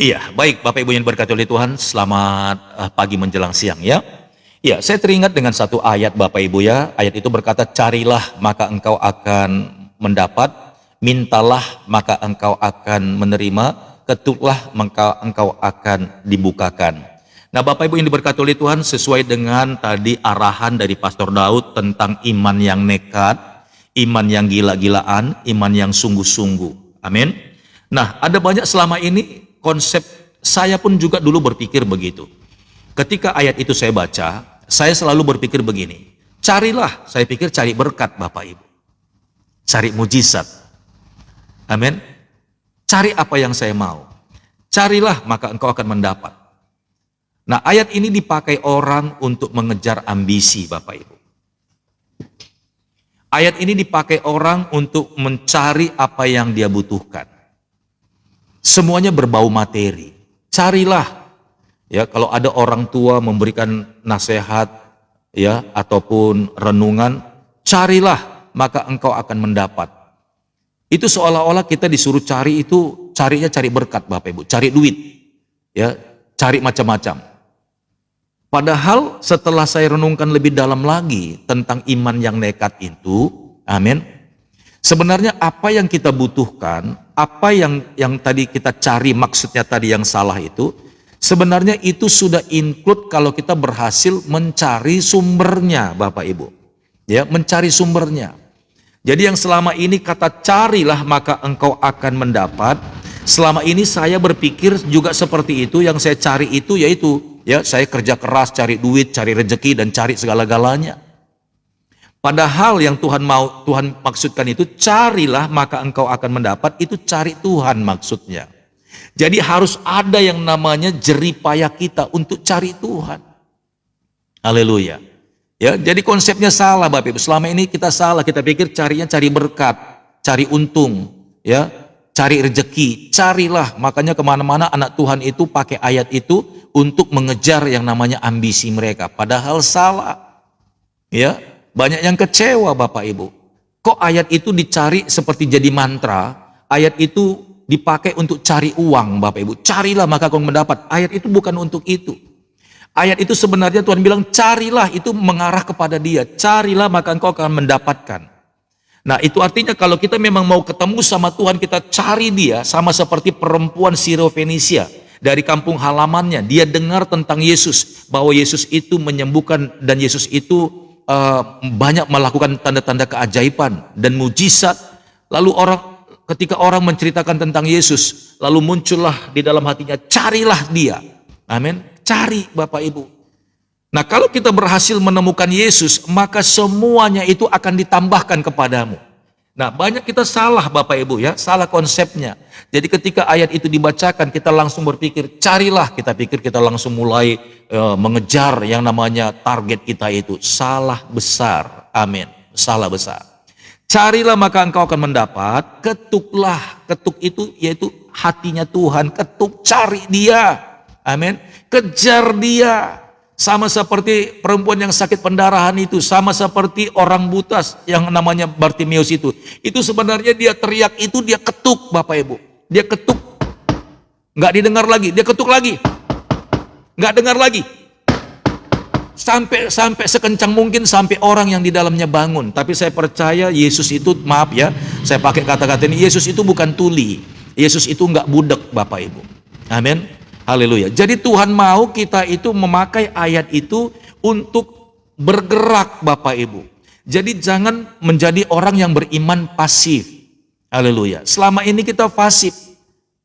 Iya, baik Bapak Ibu yang diberkati oleh Tuhan, selamat pagi menjelang siang ya. Iya, saya teringat dengan satu ayat Bapak Ibu ya. Ayat itu berkata, carilah maka engkau akan mendapat, mintalah maka engkau akan menerima, ketuklah maka engkau akan dibukakan. Nah Bapak Ibu yang diberkati oleh Tuhan, sesuai dengan tadi arahan dari Pastor Daud tentang iman yang nekat, iman yang gila-gilaan, iman yang sungguh-sungguh. Amin. Nah, ada banyak selama ini konsep, saya pun juga dulu berpikir begitu. Ketika ayat itu saya baca, saya selalu berpikir begini, carilah, saya pikir cari berkat Bapak Ibu. Cari mujizat. Amin. Cari apa yang saya mau. Carilah maka engkau akan mendapat. Nah, ayat ini dipakai orang untuk mengejar ambisi Bapak Ibu. Ayat ini dipakai orang untuk mencari apa yang dia butuhkan. Semuanya berbau materi. Carilah, ya kalau ada orang tua memberikan nasihat, ya ataupun renungan, carilah maka engkau akan mendapat. Itu seolah-olah kita disuruh cari itu, carinya cari berkat Bapak Ibu, cari duit, ya cari macam-macam. Padahal setelah saya renungkan lebih dalam lagi tentang iman yang nekat itu, amin. Sebenarnya apa yang kita butuhkan, apa yang tadi kita cari, maksudnya tadi yang salah itu, sebenarnya itu sudah include kalau kita berhasil mencari sumbernya Bapak Ibu. Ya, mencari sumbernya. Jadi yang selama ini kata carilah maka engkau akan mendapat, selama ini saya berpikir juga seperti itu, yang saya cari itu yaitu, ya saya kerja keras, cari duit, cari rezeki dan cari segala-galanya. Padahal yang Tuhan maksudkan itu, carilah maka engkau akan mendapat, itu cari Tuhan maksudnya. Jadi harus ada yang namanya jeripaya kita untuk cari Tuhan. Haleluya. Ya, jadi konsepnya salah Bapak Ibu. Selama ini kita salah, kita pikir carinya cari berkat, cari untung, ya, cari rezeki. Carilah, makanya kemana-mana anak Tuhan itu pakai ayat itu untuk mengejar yang namanya ambisi mereka. Padahal salah. Ya. Banyak yang kecewa Bapak Ibu. Kok ayat itu dicari seperti jadi mantra, ayat itu dipakai untuk cari uang Bapak Ibu. Carilah maka kau mendapat. Ayat itu bukan untuk itu. Ayat itu sebenarnya Tuhan bilang carilah, itu mengarah kepada dia. Carilah maka engkau akan mendapatkan. Nah itu artinya kalau kita memang mau ketemu sama Tuhan, kita cari dia, sama seperti perempuan Sirofenisia. Dari kampung halamannya, dia dengar tentang Yesus, bahwa Yesus itu menyembuhkan dan Yesus itu banyak melakukan tanda-tanda keajaiban dan mujizat. Lalu ketika orang menceritakan tentang Yesus, lalu muncullah di dalam hatinya, carilah dia. Amin. Cari Bapak Ibu. Nah kalau kita berhasil menemukan Yesus, maka semuanya itu akan ditambahkan kepadamu. Nah banyak kita salah Bapak Ibu ya, salah konsepnya. Jadi ketika ayat itu dibacakan, kita langsung berpikir carilah, kita pikir kita langsung mulai mengejar yang namanya target kita itu. Salah besar, amin, salah besar. Carilah maka engkau akan mendapat, ketuklah, ketuk itu yaitu hatinya Tuhan, ketuk, cari dia, amin, kejar dia. Sama seperti perempuan yang sakit pendarahan itu, sama seperti orang buta yang namanya Bartimeus itu. Itu sebenarnya dia teriak itu, dia ketuk Bapak Ibu. Dia ketuk, nggak didengar lagi, dia ketuk lagi, nggak dengar lagi. Sampai sekencang mungkin sampai orang yang di dalamnya bangun. Tapi saya percaya Yesus itu, maaf ya, saya pakai kata-kata ini, Yesus itu bukan tuli. Yesus itu nggak budek Bapak Ibu. Amin. Haleluya. Jadi Tuhan mau kita itu memakai ayat itu untuk bergerak Bapak Ibu. Jadi jangan menjadi orang yang beriman pasif. Haleluya. Selama ini kita pasif.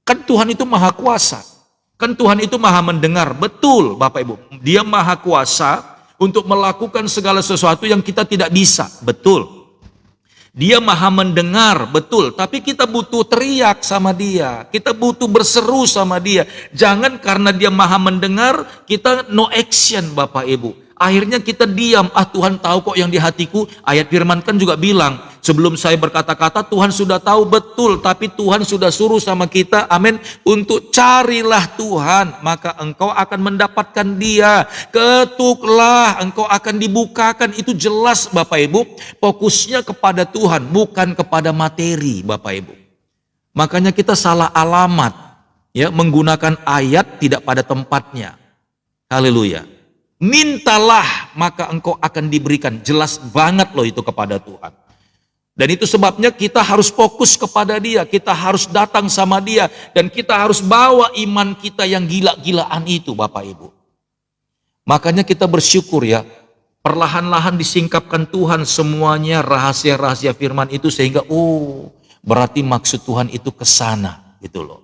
Kan Tuhan itu maha kuasa. Kan Tuhan itu maha mendengar. Betul Bapak Ibu. Dia maha kuasa untuk melakukan segala sesuatu yang kita tidak bisa. Betul. Dia maha mendengar, betul. Tapi kita butuh teriak sama dia. Kita butuh berseru sama dia. Jangan karena dia maha mendengar, kita no action Bapak Ibu. Akhirnya kita diam, Tuhan tahu kok yang di hatiku. Ayat firman kan juga bilang, sebelum saya berkata-kata Tuhan sudah tahu, betul. Tapi Tuhan sudah suruh sama kita, amin, untuk carilah Tuhan, maka engkau akan mendapatkan dia. Ketuklah, engkau akan dibukakan. Itu jelas Bapak Ibu, fokusnya kepada Tuhan, bukan kepada materi Bapak Ibu. Makanya kita salah alamat. Ya, menggunakan ayat tidak pada tempatnya. Haleluya. Mintalah maka engkau akan diberikan. Jelas banget loh itu kepada Tuhan. Dan itu sebabnya kita harus fokus kepada Dia. Kita harus datang sama Dia. Dan kita harus bawa iman kita yang gila-gilaan itu, Bapak Ibu. Makanya kita bersyukur ya. Perlahan-lahan disingkapkan Tuhan semuanya rahasia-rahasia firman itu. Sehingga berarti maksud Tuhan itu ke sana gitu loh.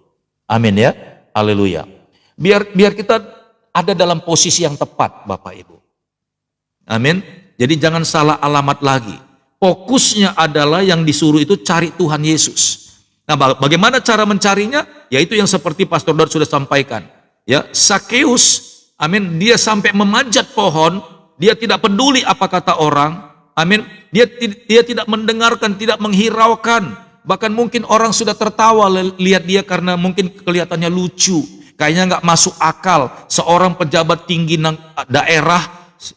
Amin ya. Haleluya. Biar kita ada dalam posisi yang tepat, Bapak Ibu. Amin. Jadi jangan salah alamat lagi. Fokusnya adalah yang disuruh itu cari Tuhan Yesus. Nah, bagaimana cara mencarinya? Yaitu yang seperti Pastor Daud sudah sampaikan. Ya, Sakeus, amin, dia sampai memanjat pohon, dia tidak peduli apa kata orang. Amin. Dia tidak mendengarkan, tidak menghiraukan. Bahkan mungkin orang sudah tertawa lihat dia karena mungkin kelihatannya lucu. Kayaknya nggak masuk akal seorang pejabat tinggi daerah,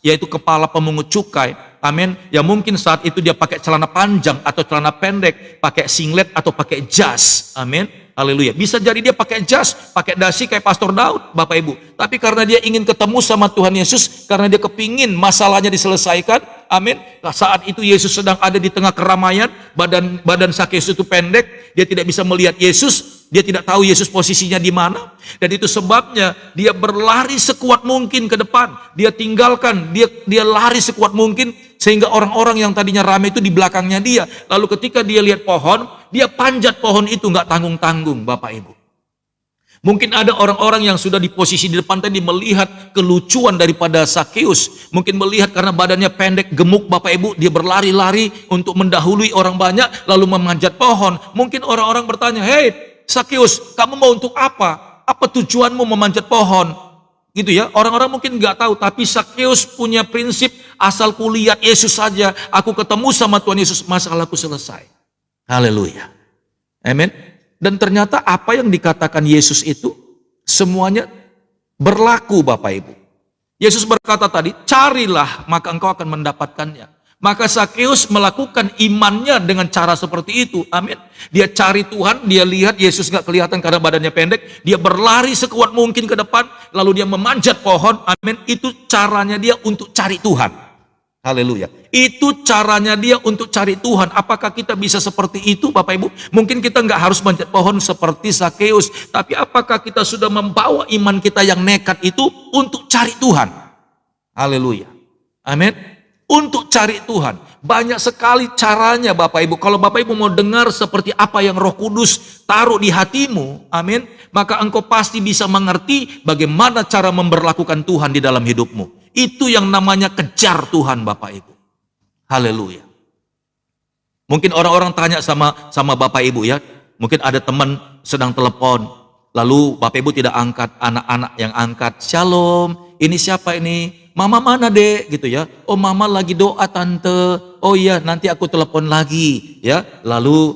yaitu kepala pemungut cukai, amin, ya mungkin saat itu dia pakai celana panjang atau celana pendek, pakai singlet atau pakai jas, amin, haleluya. Bisa jadi dia pakai jas, pakai dasi kayak Pastor Daud, Bapak Ibu. Tapi karena dia ingin ketemu sama Tuhan Yesus, karena dia kepingin masalahnya diselesaikan, amin. Saat itu Yesus sedang ada di tengah keramaian, badan Sakeus itu pendek, dia tidak bisa melihat Yesus. Dia tidak tahu Yesus posisinya di mana, dan itu sebabnya dia berlari sekuat mungkin ke depan. Dia tinggalkan, dia lari sekuat mungkin sehingga orang-orang yang tadinya ramai itu di belakangnya dia. Lalu ketika dia lihat pohon, dia panjat pohon itu nggak tanggung-tanggung, Bapak Ibu. Mungkin ada orang-orang yang sudah di posisi di depan tadi melihat kelucuan daripada Sakeus. Mungkin melihat karena badannya pendek, gemuk, Bapak Ibu, dia berlari-lari untuk mendahului orang banyak lalu memanjat pohon. Mungkin orang-orang bertanya, "Hei Sakeus, kamu mau untuk apa? Apa tujuanmu memanjat pohon?" Gitu ya. Orang-orang mungkin nggak tahu, tapi Sakeus punya prinsip, asal kulihat Yesus saja, aku ketemu sama Tuhan Yesus, masalahku selesai. Haleluya. Amin. Dan ternyata apa yang dikatakan Yesus itu semuanya berlaku, Bapak Ibu. Yesus berkata tadi, carilah maka engkau akan mendapatkannya. Maka Sakeus melakukan imannya dengan cara seperti itu. Amin. Dia cari Tuhan, dia lihat Yesus gak kelihatan karena badannya pendek. Dia berlari sekuat mungkin ke depan, lalu dia memanjat pohon. Amin. Itu caranya dia untuk cari Tuhan. Haleluya. Itu caranya dia untuk cari Tuhan. Apakah kita bisa seperti itu, Bapak Ibu? Mungkin kita gak harus manjat pohon seperti Sakeus. Tapi apakah kita sudah membawa iman kita yang nekat itu untuk cari Tuhan? Haleluya. Amin. Untuk cari Tuhan. Banyak sekali caranya, Bapak Ibu. Kalau Bapak Ibu mau dengar seperti apa yang Roh Kudus taruh di hatimu, amin, maka engkau pasti bisa mengerti bagaimana cara memberlakukan Tuhan di dalam hidupmu. Itu yang namanya kejar Tuhan, Bapak Ibu. Haleluya. Mungkin orang-orang tanya sama Bapak Ibu ya. Mungkin ada teman sedang telepon, lalu Bapak Ibu tidak angkat, anak-anak yang angkat. Shalom, ini siapa ini? Mama mana dek gitu ya. Oh mama lagi doa tante. Oh iya nanti aku telepon lagi ya. Lalu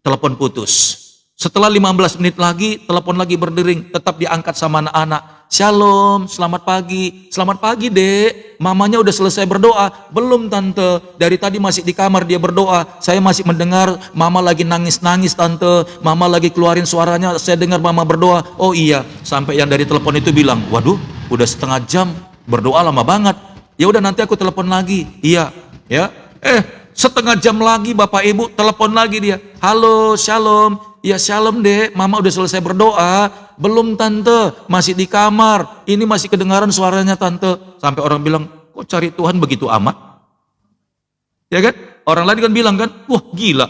telepon putus. Setelah 15 menit lagi telepon lagi berdering. Tetap diangkat sama anak-anak. Shalom, selamat pagi. Selamat pagi dek. Mamanya udah selesai berdoa. Belum tante. Dari tadi masih di kamar dia berdoa. Saya masih mendengar mama lagi nangis-nangis tante. Mama lagi keluarin suaranya. Saya dengar mama berdoa. Oh iya. Sampai yang dari telepon itu bilang, waduh udah setengah jam. Berdoa lama banget. Ya udah nanti aku telepon lagi. Iya, ya. Setengah jam lagi Bapak Ibu telepon lagi dia. Halo, shalom. Ya shalom dek, mama udah selesai berdoa. Belum tante, masih di kamar. Ini masih kedengaran suaranya tante. Sampai orang bilang, kok cari Tuhan begitu amat? Ya kan? Orang lain kan bilang kan, wah gila.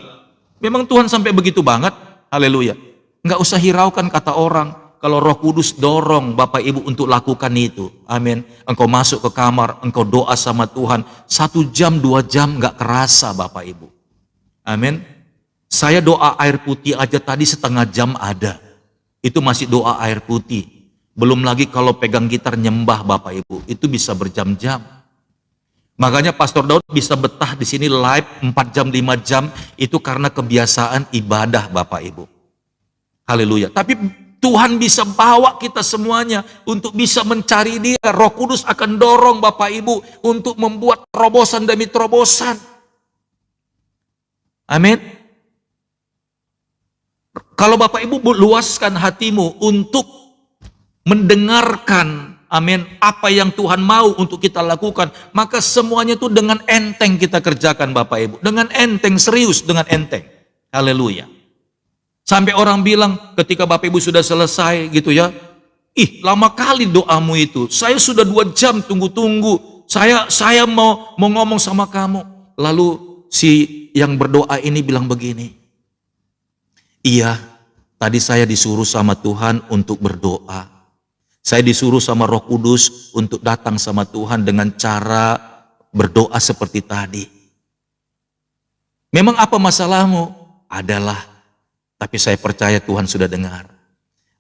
Memang Tuhan sampai begitu banget. Haleluya. Nggak usah hiraukan kata orang. Kalau Roh Kudus dorong Bapak Ibu untuk lakukan itu, amin. Engkau masuk ke kamar, engkau doa sama Tuhan, 1 jam, 2 jam gak kerasa Bapak Ibu, amin. Saya doa air putih aja tadi setengah jam ada, itu masih doa air putih. Belum lagi kalau pegang gitar nyembah Bapak Ibu, itu bisa berjam-jam. Makanya Pastor Daud bisa betah di sini live 4 jam, 5 jam, itu karena kebiasaan ibadah Bapak Ibu. Haleluya. Tapi Tuhan bisa bawa kita semuanya untuk bisa mencari Dia. Roh Kudus akan dorong Bapak Ibu untuk membuat terobosan demi terobosan. Amin. Kalau Bapak Ibu luaskan hatimu untuk mendengarkan, amin, apa yang Tuhan mau untuk kita lakukan, maka semuanya itu dengan enteng kita kerjakan Bapak Ibu. Dengan enteng, serius dengan enteng. Haleluya. Sampai orang bilang ketika Bapak Ibu sudah selesai gitu ya, ih lama kali doamu itu, saya sudah 2 jam tunggu-tunggu, saya mau ngomong sama kamu. Lalu si yang berdoa ini bilang begini, iya, tadi saya disuruh sama Tuhan untuk berdoa. Saya disuruh sama Roh Kudus untuk datang sama Tuhan dengan cara berdoa seperti tadi. Memang apa masalahmu? Adalah, tapi saya percaya Tuhan sudah dengar.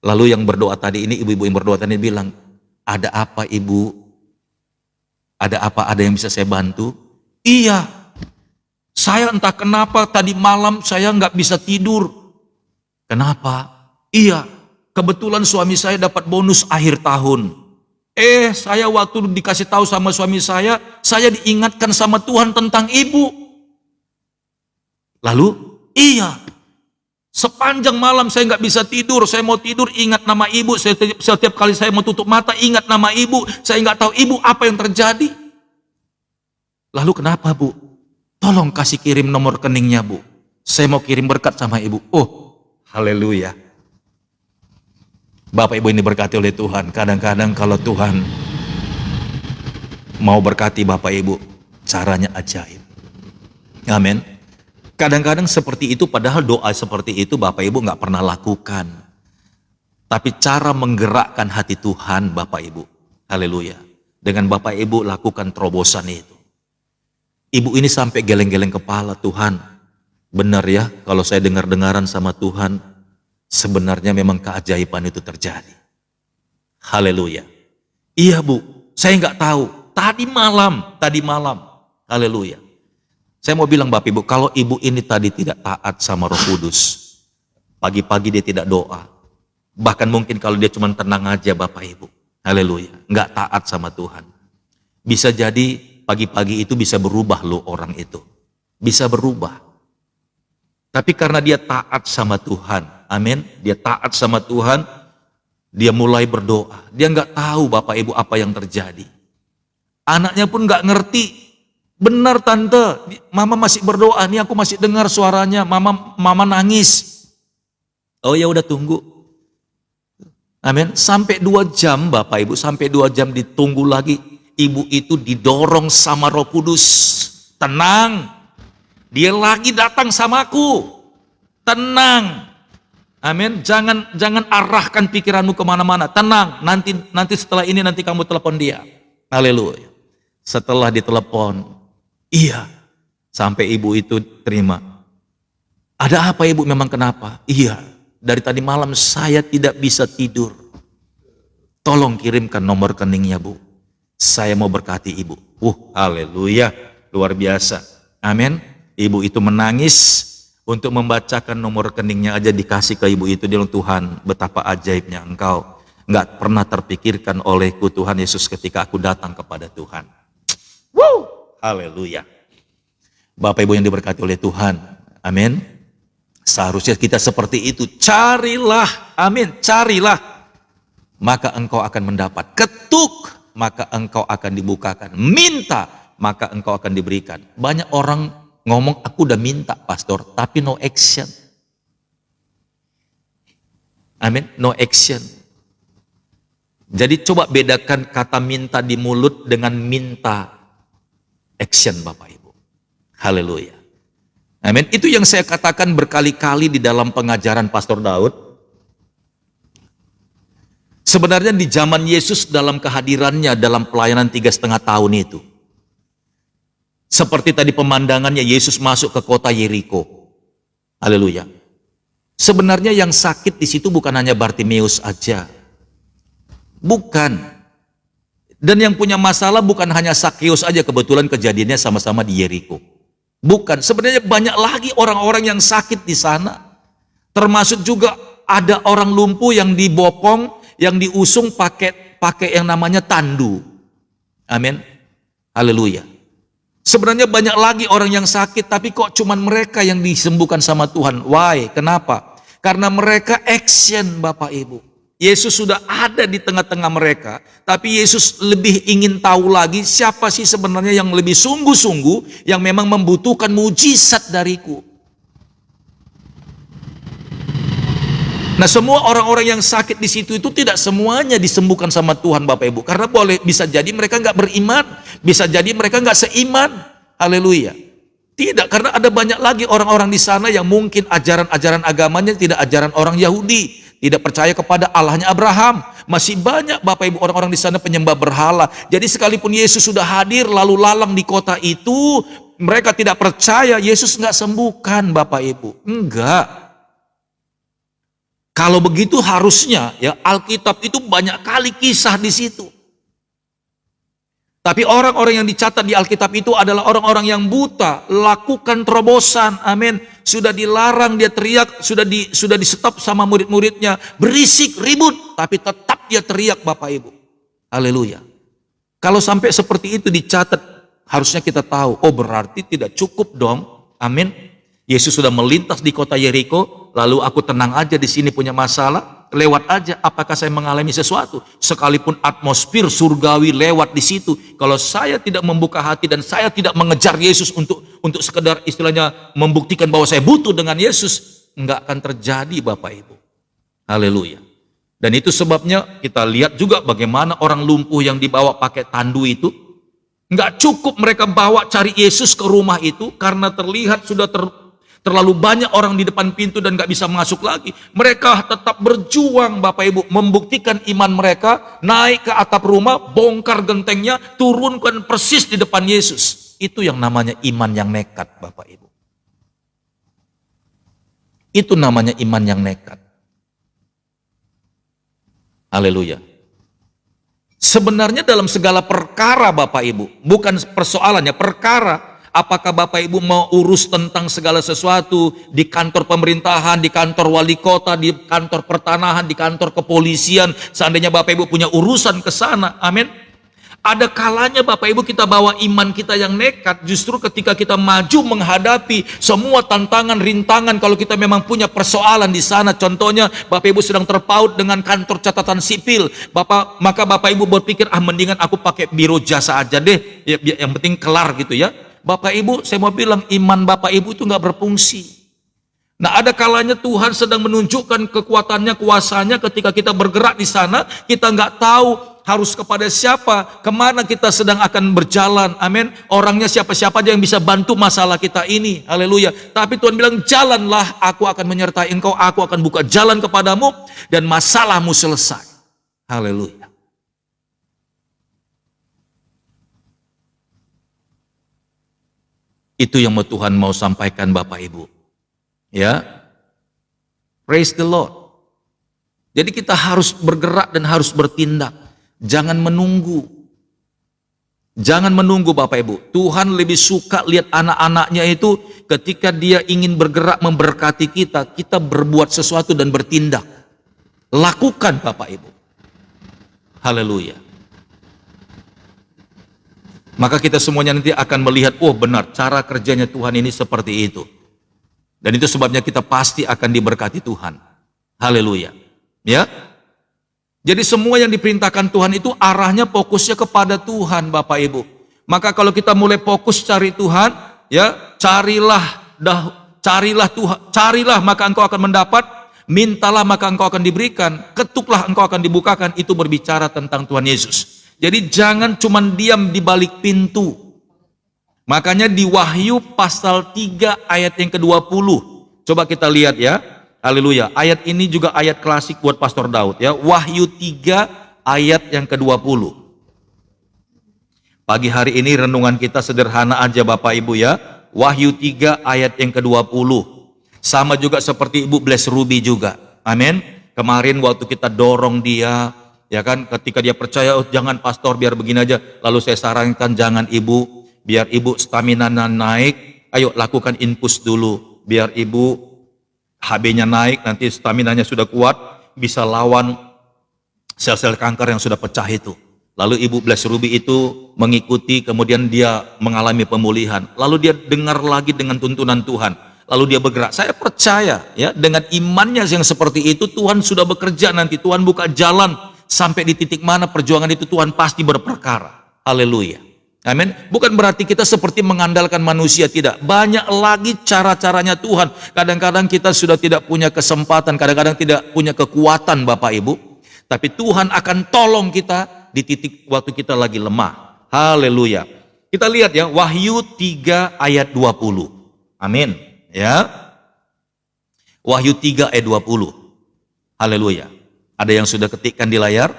Lalu yang berdoa tadi ini, ibu-ibu yang berdoa tadi bilang, ada apa ibu? Ada apa? Ada yang bisa saya bantu? Iya, saya entah kenapa tadi malam saya nggak bisa tidur. Kenapa? Iya, kebetulan suami saya dapat bonus akhir tahun. Saya waktu dikasih tahu sama suami saya diingatkan sama Tuhan tentang ibu. Lalu, iya, sepanjang malam saya nggak bisa tidur. Saya mau tidur ingat nama ibu. Setiap kali saya mau tutup mata ingat nama ibu. Saya nggak tahu ibu apa yang terjadi. Lalu kenapa Bu? Tolong kasih kirim nomor rekeningnya Bu. Saya mau kirim berkat sama ibu. Oh, haleluya. Bapak Ibu ini berkati oleh Tuhan. Kadang-kadang kalau Tuhan mau berkati Bapak Ibu, caranya ajaib. Amin. Kadang-kadang seperti itu, padahal doa seperti itu Bapak Ibu nggak pernah lakukan. Tapi cara menggerakkan hati Tuhan Bapak Ibu. Haleluya. Dengan Bapak Ibu lakukan terobosan itu. Ibu ini sampai geleng-geleng kepala, Tuhan. Benar ya, kalau saya dengar-dengaran sama Tuhan, sebenarnya memang keajaiban itu terjadi. Haleluya. Iya Bu, saya nggak tahu. Tadi malam. Haleluya. Saya mau bilang Bapak Ibu, kalau ibu ini tadi tidak taat sama Roh Kudus, pagi-pagi dia tidak doa, bahkan mungkin kalau dia cuma tenang aja Bapak Ibu, haleluya, nggak taat sama Tuhan. Bisa jadi pagi-pagi itu bisa berubah loh orang itu. Bisa berubah. Tapi karena dia taat sama Tuhan, amin, dia taat sama Tuhan, dia mulai berdoa. Dia nggak tahu Bapak Ibu apa yang terjadi. Anaknya pun nggak ngerti. Benar tante, mama masih berdoa, nih aku masih dengar suaranya, mama nangis. Oh ya udah tunggu. Amin. Sampai 2 jam Bapak Ibu, sampai 2 jam ditunggu lagi. Ibu itu didorong sama Roh Kudus. Tenang. Dia lagi datang sama aku. Tenang. Amin. Jangan arahkan pikiranmu kemana-mana. Tenang. Nanti setelah ini nanti kamu telepon dia. Haleluya. Setelah ditelepon, iya. Sampai ibu itu terima. Ada apa ibu, memang kenapa? Iya. Dari tadi malam saya tidak bisa tidur. Tolong kirimkan nomor rekeningnya Bu. Saya mau berkati ibu. Haleluya. Luar biasa. Amin. Ibu itu menangis untuk membacakan nomor rekeningnya aja dikasih ke ibu itu. Dia bilang, Tuhan betapa ajaibnya Engkau. Nggak pernah terpikirkan olehku Tuhan Yesus ketika aku datang kepada Tuhan. Haleluya. Bapak Ibu yang diberkati oleh Tuhan. Amin. Seharusnya kita seperti itu. Carilah. Amin. Carilah. Maka engkau akan mendapat. Ketuk. Maka engkau akan dibukakan. Minta. Maka engkau akan diberikan. Banyak orang ngomong, aku udah minta pastor, tapi no action. Amin, no action. Jadi coba bedakan kata minta di mulut dengan minta action Bapak Ibu. Haleluya. Amin. Itu yang saya katakan berkali-kali di dalam pengajaran Pastor Daud. Sebenarnya di zaman Yesus dalam kehadirannya dalam pelayanan 3,5 tahun itu. Seperti tadi pemandangannya Yesus masuk ke kota Yeriko. Haleluya. Sebenarnya yang sakit di situ bukan hanya Bartimeus aja. Bukan. Dan yang punya masalah bukan hanya Sakeus aja, kebetulan kejadiannya sama-sama di Yeriko. Bukan, sebenarnya banyak lagi orang-orang yang sakit di sana. Termasuk juga ada orang lumpuh yang dibopong, yang diusung pakai yang namanya tandu. Amin. Haleluya. Sebenarnya banyak lagi orang yang sakit, tapi kok cuman mereka yang disembuhkan sama Tuhan. Why? Kenapa? Karena mereka action Bapak Ibu. Yesus sudah ada di tengah-tengah mereka, tapi Yesus lebih ingin tahu lagi siapa sih sebenarnya yang lebih sungguh-sungguh, yang memang membutuhkan mujizat dariku. Nah, semua orang-orang yang sakit di situ itu tidak semuanya disembuhkan sama Tuhan Bapak Ibu. Karena bisa jadi mereka nggak beriman, bisa jadi mereka nggak seiman. Haleluya. Tidak, karena ada banyak lagi orang-orang di sana yang mungkin ajaran-ajaran agamanya tidak ajaran orang Yahudi, tidak percaya kepada Allahnya Abraham. Masih banyak Bapak Ibu orang-orang di sana penyembah berhala. Jadi sekalipun Yesus sudah hadir lalu lalang di kota itu, mereka tidak percaya Yesus nggak sembuhkan Bapak Ibu. Enggak. Kalau begitu harusnya ya Alkitab itu banyak kali kisah di situ. Tapi orang-orang yang dicatat di Alkitab itu adalah orang-orang yang buta, lakukan terobosan, amin. Sudah dilarang, dia teriak, sudah di stop sama murid-muridnya, berisik, ribut, tapi tetap dia teriak Bapak Ibu. Haleluya. Kalau sampai seperti itu dicatat, harusnya kita tahu, oh berarti tidak cukup dong, amin. Yesus sudah melintas di kota Yeriko, lalu aku tenang aja di sini punya masalah, lewat aja. Apakah saya mengalami sesuatu? Sekalipun atmosfer surgawi lewat di situ, kalau saya tidak membuka hati dan saya tidak mengejar Yesus untuk sekedar istilahnya membuktikan bahwa saya butuh dengan Yesus, enggak akan terjadi Bapak Ibu. Haleluya. Dan itu sebabnya kita lihat juga bagaimana orang lumpuh yang dibawa pakai tandu itu, enggak cukup mereka bawa cari Yesus ke rumah itu karena terlihat sudah terlalu banyak orang di depan pintu dan gak bisa masuk lagi. Mereka tetap berjuang Bapak Ibu, membuktikan iman mereka, naik ke atap rumah, bongkar gentengnya, turunkan persis di depan Yesus. Itu yang namanya iman yang nekat Bapak Ibu. Itu namanya iman yang nekat. Haleluya. Sebenarnya dalam segala perkara Bapak Ibu, bukan persoalannya, perkara. Apakah Bapak Ibu mau urus tentang segala sesuatu di kantor pemerintahan, di kantor wali kota, di kantor pertanahan, di kantor kepolisian, seandainya Bapak Ibu punya urusan ke sana, amin. Ada kalanya Bapak Ibu kita bawa iman kita yang nekat, justru ketika kita maju menghadapi semua tantangan, rintangan, kalau kita memang punya persoalan di sana, contohnya Bapak Ibu sedang terpaut dengan kantor catatan sipil, maka Bapak Ibu berpikir, mendingan aku pakai biro jasa aja deh, ya, yang penting kelar gitu ya. Bapak Ibu, saya mau bilang iman Bapak Ibu itu nggak berfungsi. Nah, ada kalanya Tuhan sedang menunjukkan kekuatannya, kuasanya ketika kita bergerak di sana, kita nggak tahu harus kepada siapa, kemana kita sedang akan berjalan, amin. Orangnya siapa-siapa aja yang bisa bantu masalah kita ini, haleluya. Tapi Tuhan bilang, jalanlah, aku akan menyertai engkau, aku akan buka jalan kepadamu, dan masalahmu selesai. Haleluya. Itu yang Tuhan mau sampaikan Bapak Ibu. Ya. Praise the Lord. Jadi kita harus bergerak dan harus bertindak. Jangan menunggu. Jangan menunggu Bapak Ibu. Tuhan lebih suka lihat anak-anaknya itu ketika dia ingin bergerak memberkati kita, kita berbuat sesuatu dan bertindak. Lakukan Bapak Ibu. Haleluya. Maka kita semuanya nanti akan melihat, oh benar, cara kerjanya Tuhan ini seperti itu. Dan itu sebabnya kita pasti akan diberkati Tuhan. Haleluya. Ya. Jadi semua yang diperintahkan Tuhan itu arahnya fokusnya kepada Tuhan Bapak Ibu. Maka kalau kita mulai fokus cari Tuhan, ya, carilah Tuhan, carilah maka engkau akan mendapat, mintalah maka engkau akan diberikan, ketuklah engkau akan dibukakan. Itu berbicara tentang Tuhan Yesus. Jadi jangan cuma diam di balik pintu. Makanya di Wahyu pasal 3 ayat yang ke-20. Coba kita lihat ya. Haleluya. Ayat ini juga ayat klasik buat Pastor Daud ya. Wahyu 3 ayat yang ke-20. Pagi hari ini renungan kita sederhana aja Bapak Ibu ya. Wahyu 3 ayat yang ke-20. Sama juga seperti Ibu Bless Ruby juga. Amin. Kemarin waktu kita dorong dia, ya kan, ketika dia percaya, oh jangan pastor biar begini aja, lalu saya sarankan jangan ibu, biar ibu stamina naik, ayo lakukan infus dulu, biar ibu HB-nya naik, nanti staminanya sudah kuat, bisa lawan sel-sel kanker yang sudah pecah itu. Lalu Ibu Bless Ruby itu mengikuti, kemudian dia mengalami pemulihan, lalu dia dengar lagi dengan tuntunan Tuhan, lalu dia bergerak. Saya percaya ya, dengan imannya yang seperti itu, Tuhan sudah bekerja nanti. Tuhan buka jalan sampai di titik mana perjuangan itu Tuhan pasti berperkara. Haleluya. Amin. Bukan berarti kita seperti mengandalkan manusia, tidak. Banyak lagi cara-caranya Tuhan. Kadang-kadang kita sudah tidak punya kesempatan, kadang-kadang tidak punya kekuatan Bapak Ibu. Tapi Tuhan akan tolong kita di titik waktu kita lagi lemah. Haleluya. Kita lihat ya, Wahyu 3 ayat 20. Amin. Ya. Wahyu 3 ayat 20. Haleluya. Ada yang sudah ketikkan di layar?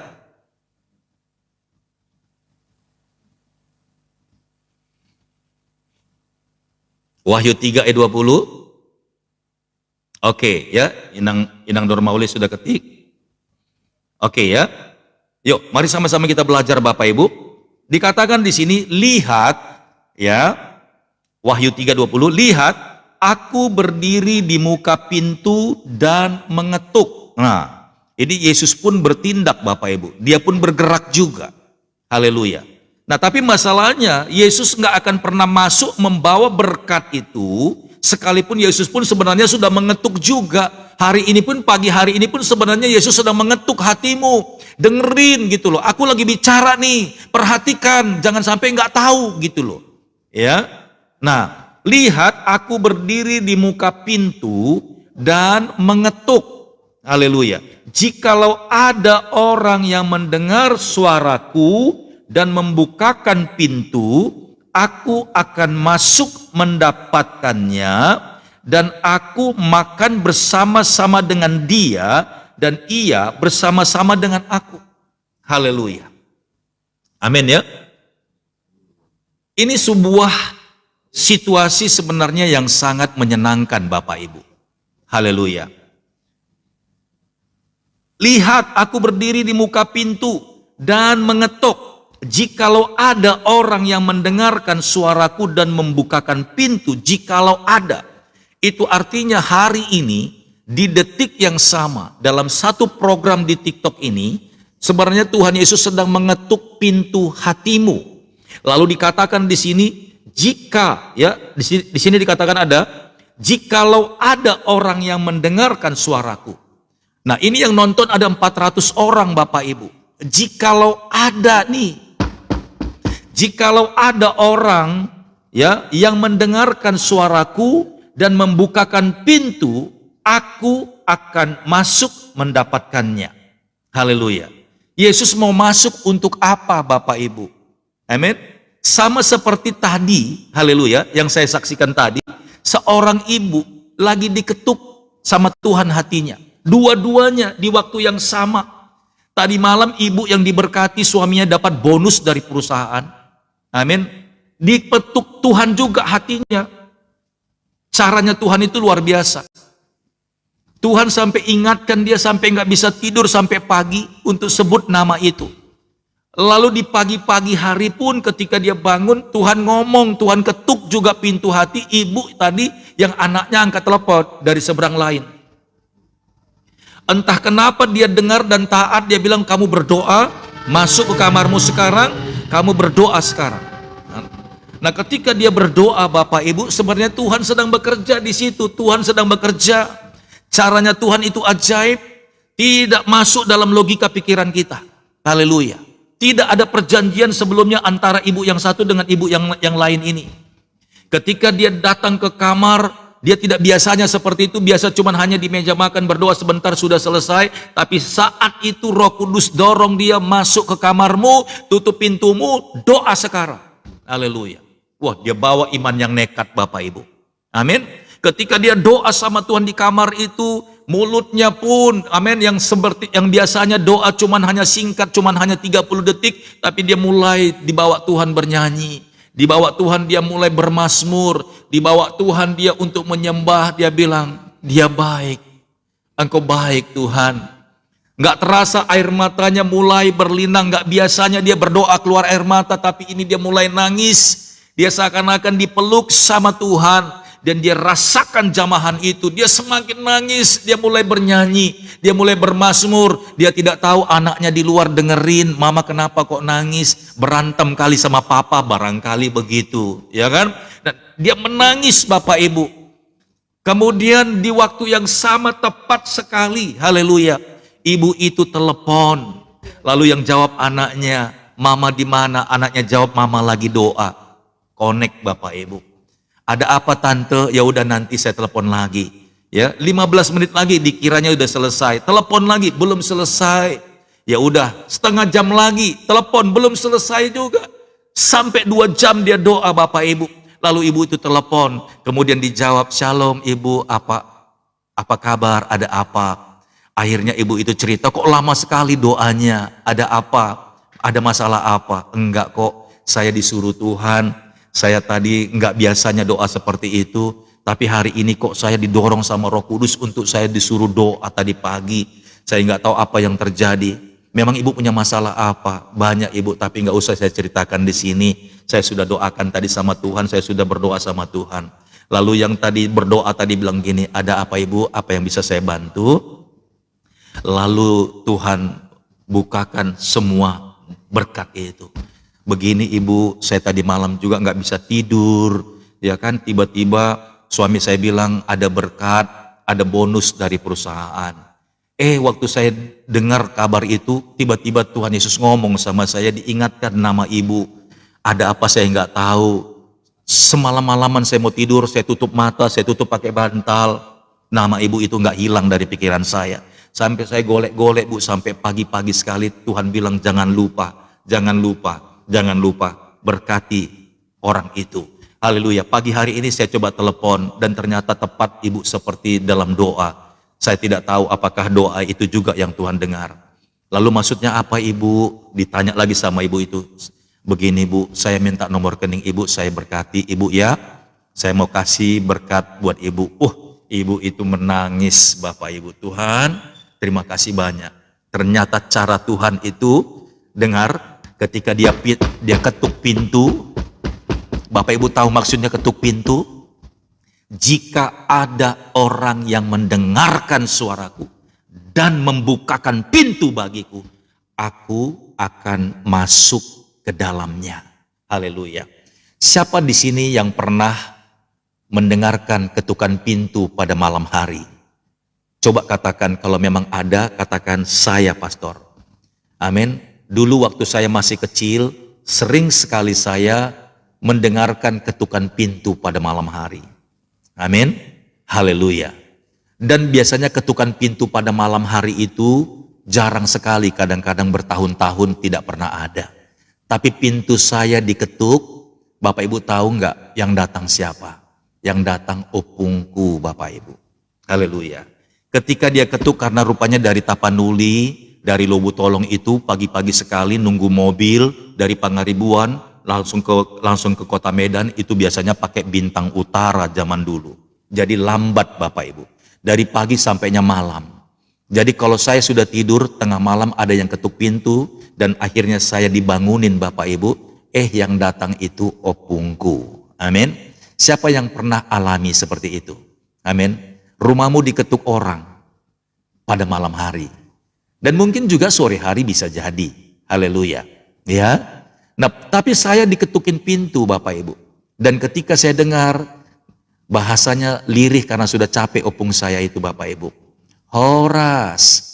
Wahyu 3 ayat 20. Oke ya, Inang Dormauli sudah ketik. Oke ya. Yuk, mari sama-sama kita belajar Bapak Ibu. Dikatakan di sini, lihat ya. Wahyu 3:20, lihat aku berdiri di muka pintu dan mengetuk. Nah, ini Yesus pun bertindak Bapak Ibu. Dia pun bergerak juga. Haleluya. Nah, tapi masalahnya Yesus nggak akan pernah masuk membawa berkat itu, sekalipun Yesus pun sebenarnya sudah mengetuk juga. Hari ini pun, pagi hari ini pun sebenarnya Yesus sedang mengetuk hatimu. Dengerin gitu loh, aku lagi bicara nih, perhatikan, jangan sampai nggak tahu gitu loh. Ya, nah, lihat aku berdiri di muka pintu dan mengetuk. Haleluya. Jikalau ada orang yang mendengar suaraku dan membukakan pintu, aku akan masuk mendapatkannya, dan aku makan bersama-sama dengan dia, dan ia bersama-sama dengan aku. Haleluya. Amin ya. Ini sebuah situasi sebenarnya yang sangat menyenangkan Bapak Ibu. Haleluya. Lihat aku berdiri di muka pintu dan mengetuk. Jikalau ada orang yang mendengarkan suaraku dan membukakan pintu, jikalau ada, itu artinya hari ini, di detik yang sama, dalam satu program di TikTok ini, sebenarnya Tuhan Yesus sedang mengetuk pintu hatimu. Lalu dikatakan di sini, jika, ya, di sini dikatakan ada, jikalau ada orang yang mendengarkan suaraku. Nah, ini yang nonton ada 400 orang Bapak Ibu. Jikalau ada nih, jikalau ada orang ya yang mendengarkan suaraku dan membukakan pintu, aku akan masuk mendapatkannya. Haleluya. Yesus mau masuk untuk apa Bapak Ibu? Amin. Sama seperti tadi, haleluya, yang saya saksikan tadi, seorang ibu lagi diketuk sama Tuhan hatinya. Dua-duanya di waktu yang sama. Tadi malam ibu yang diberkati suaminya dapat bonus dari perusahaan. Amin. Dipetuk Tuhan juga hatinya. Caranya Tuhan itu luar biasa. Tuhan sampai ingatkan dia sampai nggak bisa tidur sampai pagi untuk sebut nama itu. Lalu di pagi-pagi hari pun ketika dia bangun, Tuhan ngomong, Tuhan ketuk juga pintu hati ibu tadi yang anaknya angkat telepon dari seberang lain. Entah kenapa dia dengar dan taat, dia bilang kamu berdoa, masuk ke kamarmu sekarang, kamu berdoa sekarang. Nah, ketika dia berdoa Bapak Ibu, sebenarnya Tuhan sedang bekerja di situ. Tuhan sedang bekerja. Caranya Tuhan itu ajaib, tidak masuk dalam logika pikiran kita. Haleluya. Tidak ada perjanjian sebelumnya antara ibu yang satu dengan ibu yang lain ini. Ketika dia datang ke kamar, dia tidak biasanya seperti itu, biasa cuman hanya di meja makan berdoa sebentar sudah selesai. Tapi saat itu Roh Kudus dorong dia masuk ke kamarmu, tutup pintumu, doa sekarang. Haleluya. Wah, dia bawa iman yang nekat Bapak Ibu. Amin. Ketika dia doa sama Tuhan di kamar itu, mulutnya pun, amin, yang seperti yang biasanya doa cuman hanya singkat, cuman hanya 30 detik, tapi dia mulai dibawa Tuhan bernyanyi. Dibawa Tuhan dia mulai bermazmur, dibawa Tuhan dia untuk menyembah, dia bilang, dia baik, engkau baik Tuhan. Nggak terasa air matanya mulai berlinang, nggak biasanya dia berdoa keluar air mata, tapi ini dia mulai nangis. Dia seakan-akan dipeluk sama Tuhan, dan dia rasakan jamahan itu. Dia semakin nangis, dia mulai bernyanyi, dia mulai bermazmur. Dia tidak tahu anaknya di luar dengerin, mama kenapa kok nangis, berantem kali sama papa, barangkali begitu, ya kan? Dan dia menangis Bapak Ibu. Kemudian di waktu yang sama tepat sekali, haleluya, ibu itu telepon. Lalu yang jawab anaknya, mama di mana? Anaknya jawab, mama lagi doa. Connect Bapak Ibu. Ada apa tante? Ya udah nanti saya telepon lagi. Ya, 15 menit lagi dikiranya udah selesai. Telepon lagi, belum selesai. Ya udah, setengah jam lagi, telepon belum selesai juga. Sampai 2 jam dia doa Bapak Ibu. Lalu ibu itu telepon, kemudian dijawab, shalom ibu, apa kabar, ada apa? Akhirnya ibu itu cerita, kok lama sekali doanya, ada apa? Ada masalah apa? Enggak kok, saya disuruh Tuhan, saya tadi enggak biasanya doa seperti itu, tapi hari ini kok saya didorong sama Roh Kudus untuk saya disuruh doa tadi pagi, saya enggak tahu apa yang terjadi. Memang ibu punya masalah apa? Banyak ibu, tapi nggak usah saya ceritakan di sini. Saya sudah doakan tadi sama Tuhan, saya sudah berdoa sama Tuhan. Lalu yang tadi berdoa tadi bilang gini, ada apa ibu? Apa yang bisa saya bantu? Lalu Tuhan bukakan semua berkat itu. Begini ibu, saya tadi malam juga nggak bisa tidur, ya kan? Tiba-tiba suami saya bilang ada berkat, ada bonus dari perusahaan. Waktu saya dengar kabar itu, tiba-tiba Tuhan Yesus ngomong sama saya, diingatkan nama ibu. Ada apa saya nggak tahu. Semalam-malaman saya mau tidur, saya tutup mata, saya tutup pakai bantal. Nama ibu itu nggak hilang dari pikiran saya. Sampai saya golek-golek bu, sampai pagi-pagi sekali Tuhan bilang jangan lupa, jangan lupa, jangan lupa berkati orang itu. Haleluya. Pagi hari ini saya coba telepon dan ternyata tepat ibu seperti dalam doa. Saya tidak tahu apakah doa itu juga yang Tuhan dengar. Lalu maksudnya apa ibu? Ditanya lagi sama ibu itu. Begini bu, saya minta nomor rekening ibu, saya berkati ibu ya. Saya mau kasih berkat buat ibu. Ibu itu menangis Bapak Ibu. Tuhan, terima kasih banyak. Ternyata cara Tuhan itu dengar ketika dia ketuk pintu. Bapak Ibu tahu maksudnya ketuk pintu? Jika ada orang yang mendengarkan suaraku dan membukakan pintu bagiku, aku akan masuk ke dalamnya. Haleluya. Siapa di sini yang pernah mendengarkan ketukan pintu pada malam hari? Coba katakan kalau memang ada, katakan saya pastor. Amin. Dulu waktu saya masih kecil, sering sekali saya mendengarkan ketukan pintu pada malam hari. Amin, haleluya. Dan biasanya ketukan pintu pada malam hari itu jarang sekali, kadang-kadang bertahun-tahun tidak pernah ada. Tapi pintu saya diketuk, Bapak Ibu tahu nggak yang datang siapa? Yang datang opungku Bapak Ibu. Haleluya. Ketika dia ketuk karena rupanya dari Tapanuli, dari Lobu Tolong itu pagi-pagi sekali nunggu mobil dari Pangaribuan, langsung ke kota Medan itu biasanya pakai bintang utara zaman dulu. Jadi lambat Bapak Ibu. Dari pagi sampainya malam. Jadi kalau saya sudah tidur tengah malam ada yang ketuk pintu dan akhirnya saya dibangunin Bapak Ibu. Yang datang itu opungku. Amin. Siapa yang pernah alami seperti itu? Amin. Rumahmu diketuk orang pada malam hari. Dan mungkin juga sore hari bisa jadi. Haleluya. Ya. Nah, tapi saya diketukin pintu Bapak Ibu. Dan ketika saya dengar bahasanya lirih karena sudah capek opung saya itu Bapak Ibu. Horas.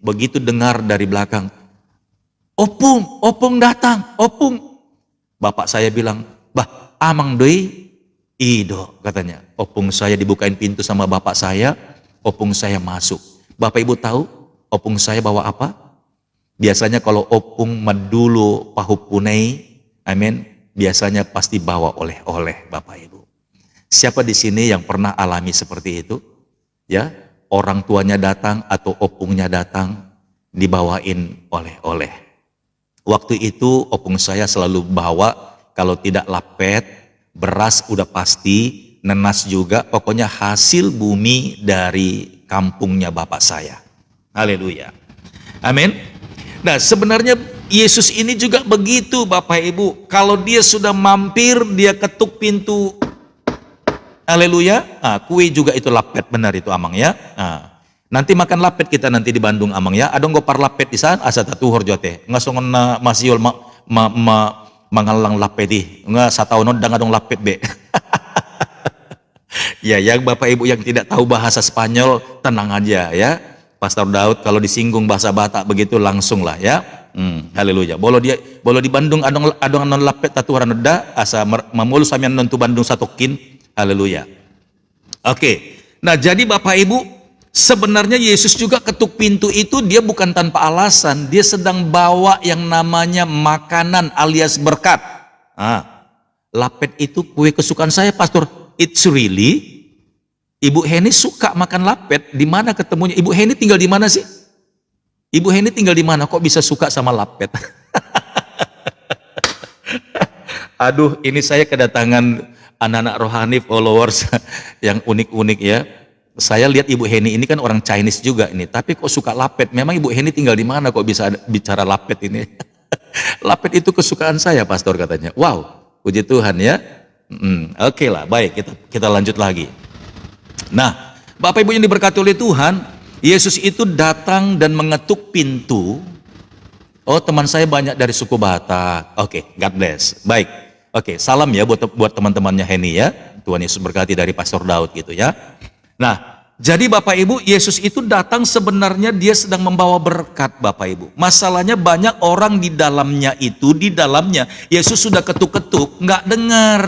Begitu dengar dari belakang. Opung datang, opung. Bapak saya bilang, bah amang doi. Ido katanya. Opung saya dibukain pintu sama bapak saya. Opung saya masuk. Bapak Ibu tahu opung saya bawa apa? Biasanya kalau opung medulu pahupunei, amin, biasanya pasti bawa oleh-oleh Bapak Ibu. Siapa di sini yang pernah alami seperti itu? Ya, orang tuanya datang atau opungnya datang, dibawain oleh-oleh. Waktu itu opung saya selalu bawa, kalau tidak lapet, beras udah pasti, nenas juga, pokoknya hasil bumi dari kampungnya bapak saya. Haleluya. Amin. Nah sebenarnya Yesus ini juga begitu Bapak Ibu. Kalau dia sudah mampir, dia ketuk pintu. Haleluya. Kue juga itu lapet, benar itu Amang ya. Nanti makan lapet kita nanti di Bandung Amang ya. Ada ngopar lapet di sana asa tatuhor jote. Ngasongon na masiol mangalang lapet di. Nga sa taonon dangadong lapet be. Ya, yang Bapak Ibu yang tidak tahu bahasa Spanyol, tenang aja ya. Pastor Daud kalau disinggung bahasa Batak begitu langsung lah ya. Haleluya. Bolo di Bandung adong non lapet taturan neda asa mamulu samian non tu Bandung satokin. Haleluya. Oke. Nah, jadi Bapak Ibu, sebenarnya Yesus juga ketuk pintu itu dia bukan tanpa alasan. Dia sedang bawa yang namanya makanan alias berkat. Lapet itu kue kesukaan saya, Pastor. It's really? Ibu Heni suka makan lapet. Di mana ketemunya? Ibu Heni tinggal di mana sih? Ibu Heni tinggal di mana? Kok bisa suka sama lapet? Aduh, ini saya kedatangan anak-anak rohani followers yang unik-unik ya. Saya lihat Ibu Heni ini kan orang Chinese juga ini, tapi kok suka lapet? Memang Ibu Heni tinggal di mana kok bisa bicara lapet ini? Lapet itu kesukaan saya, Pastor katanya. Wow, puji Tuhan ya. Oke lah, baik kita lanjut lagi. Nah, Bapak Ibu yang diberkati oleh Tuhan, Yesus itu datang dan mengetuk pintu. Oh, teman saya banyak dari suku Batak. Oke, God bless. Baik. Oke, salam ya buat teman-temannya Heni ya. Tuhan Yesus berkati dari Pastor Daud gitu ya. Nah, jadi Bapak Ibu, Yesus itu datang sebenarnya dia sedang membawa berkat Bapak Ibu. Masalahnya banyak orang di dalamnya Yesus sudah ketuk-ketuk, nggak dengar.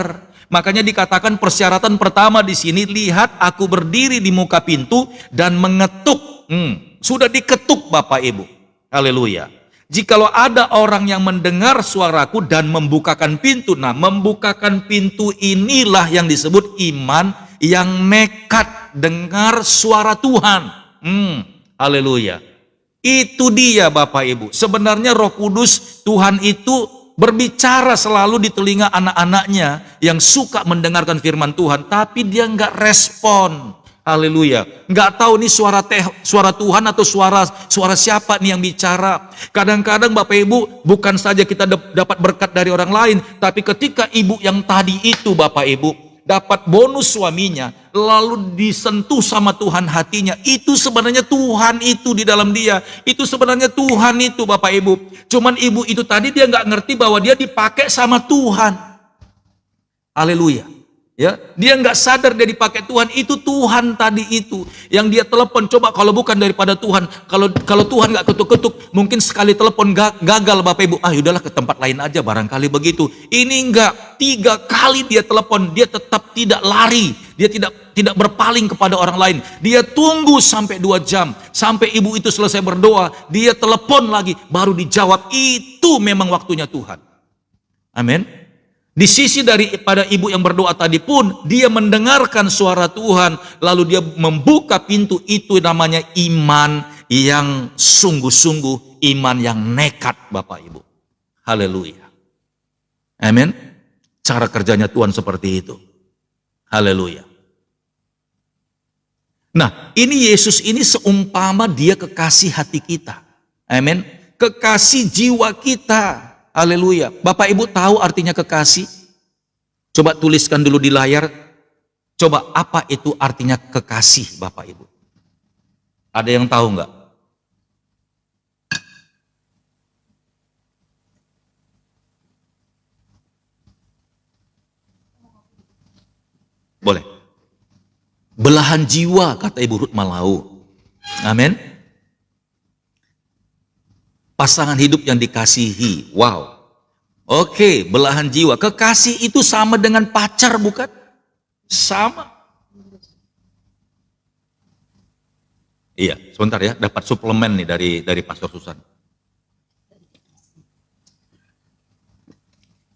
Makanya dikatakan persyaratan pertama di sini, lihat aku berdiri di muka pintu dan mengetuk. Sudah diketuk Bapak Ibu. Haleluya. Jikalau ada orang yang mendengar suaraku dan membukakan pintu. Nah, membukakan pintu inilah yang disebut iman yang nekat dengar suara Tuhan. Haleluya. Itu dia Bapak Ibu. Sebenarnya Roh Kudus Tuhan itu berbicara selalu di telinga anak-anaknya yang suka mendengarkan firman Tuhan, tapi dia nggak respon. Haleluya. Nggak tahu nih suara Tuhan atau suara siapa nih yang bicara. Kadang-kadang Bapak Ibu, bukan saja kita dapat berkat dari orang lain, tapi ketika ibu yang tadi itu Bapak Ibu dapat bonus suaminya, lalu disentuh sama Tuhan hatinya, itu sebenarnya Tuhan itu di dalam dia, itu sebenarnya Tuhan itu Bapak Ibu. Cuman ibu itu tadi dia nggak ngerti bahwa dia dipakai sama Tuhan. Haleluya. Ya, dia nggak sadar dia dipakai Tuhan. Itu Tuhan tadi itu yang dia telepon. Coba kalau bukan daripada Tuhan, kalau Tuhan nggak ketuk-ketuk, mungkin sekali telepon gagal Bapak Ibu. Yaudahlah ke tempat lain aja barangkali begitu. Ini enggak, 3 kali dia telepon, dia tetap tidak lari, dia tidak berpaling kepada orang lain. Dia tunggu sampai 2 jam, sampai ibu itu selesai berdoa, dia telepon lagi, baru dijawab. Itu memang waktunya Tuhan. Amin. Di sisi daripada ibu yang berdoa tadi pun, dia mendengarkan suara Tuhan, lalu dia membuka pintu. Itu namanya iman yang sungguh-sungguh, iman yang nekat Bapak Ibu. Haleluya. Amin. Cara kerjanya Tuhan seperti itu. Haleluya. Nah, ini Yesus ini seumpama dia kekasih hati kita. Amin. Kekasih jiwa kita. Haleluya. Bapak Ibu tahu artinya kekasih? Coba tuliskan dulu di layar. Coba apa itu artinya kekasih Bapak Ibu? Ada yang tahu nggak? Boleh. Belahan jiwa kata Ibu Ruth Malau. Amin. Pasangan hidup yang dikasihi. Wow. Oke, belahan jiwa. Kekasih itu sama dengan pacar bukan? Sama. Iya, sebentar ya. Dapat suplemen nih dari Pastor Susan.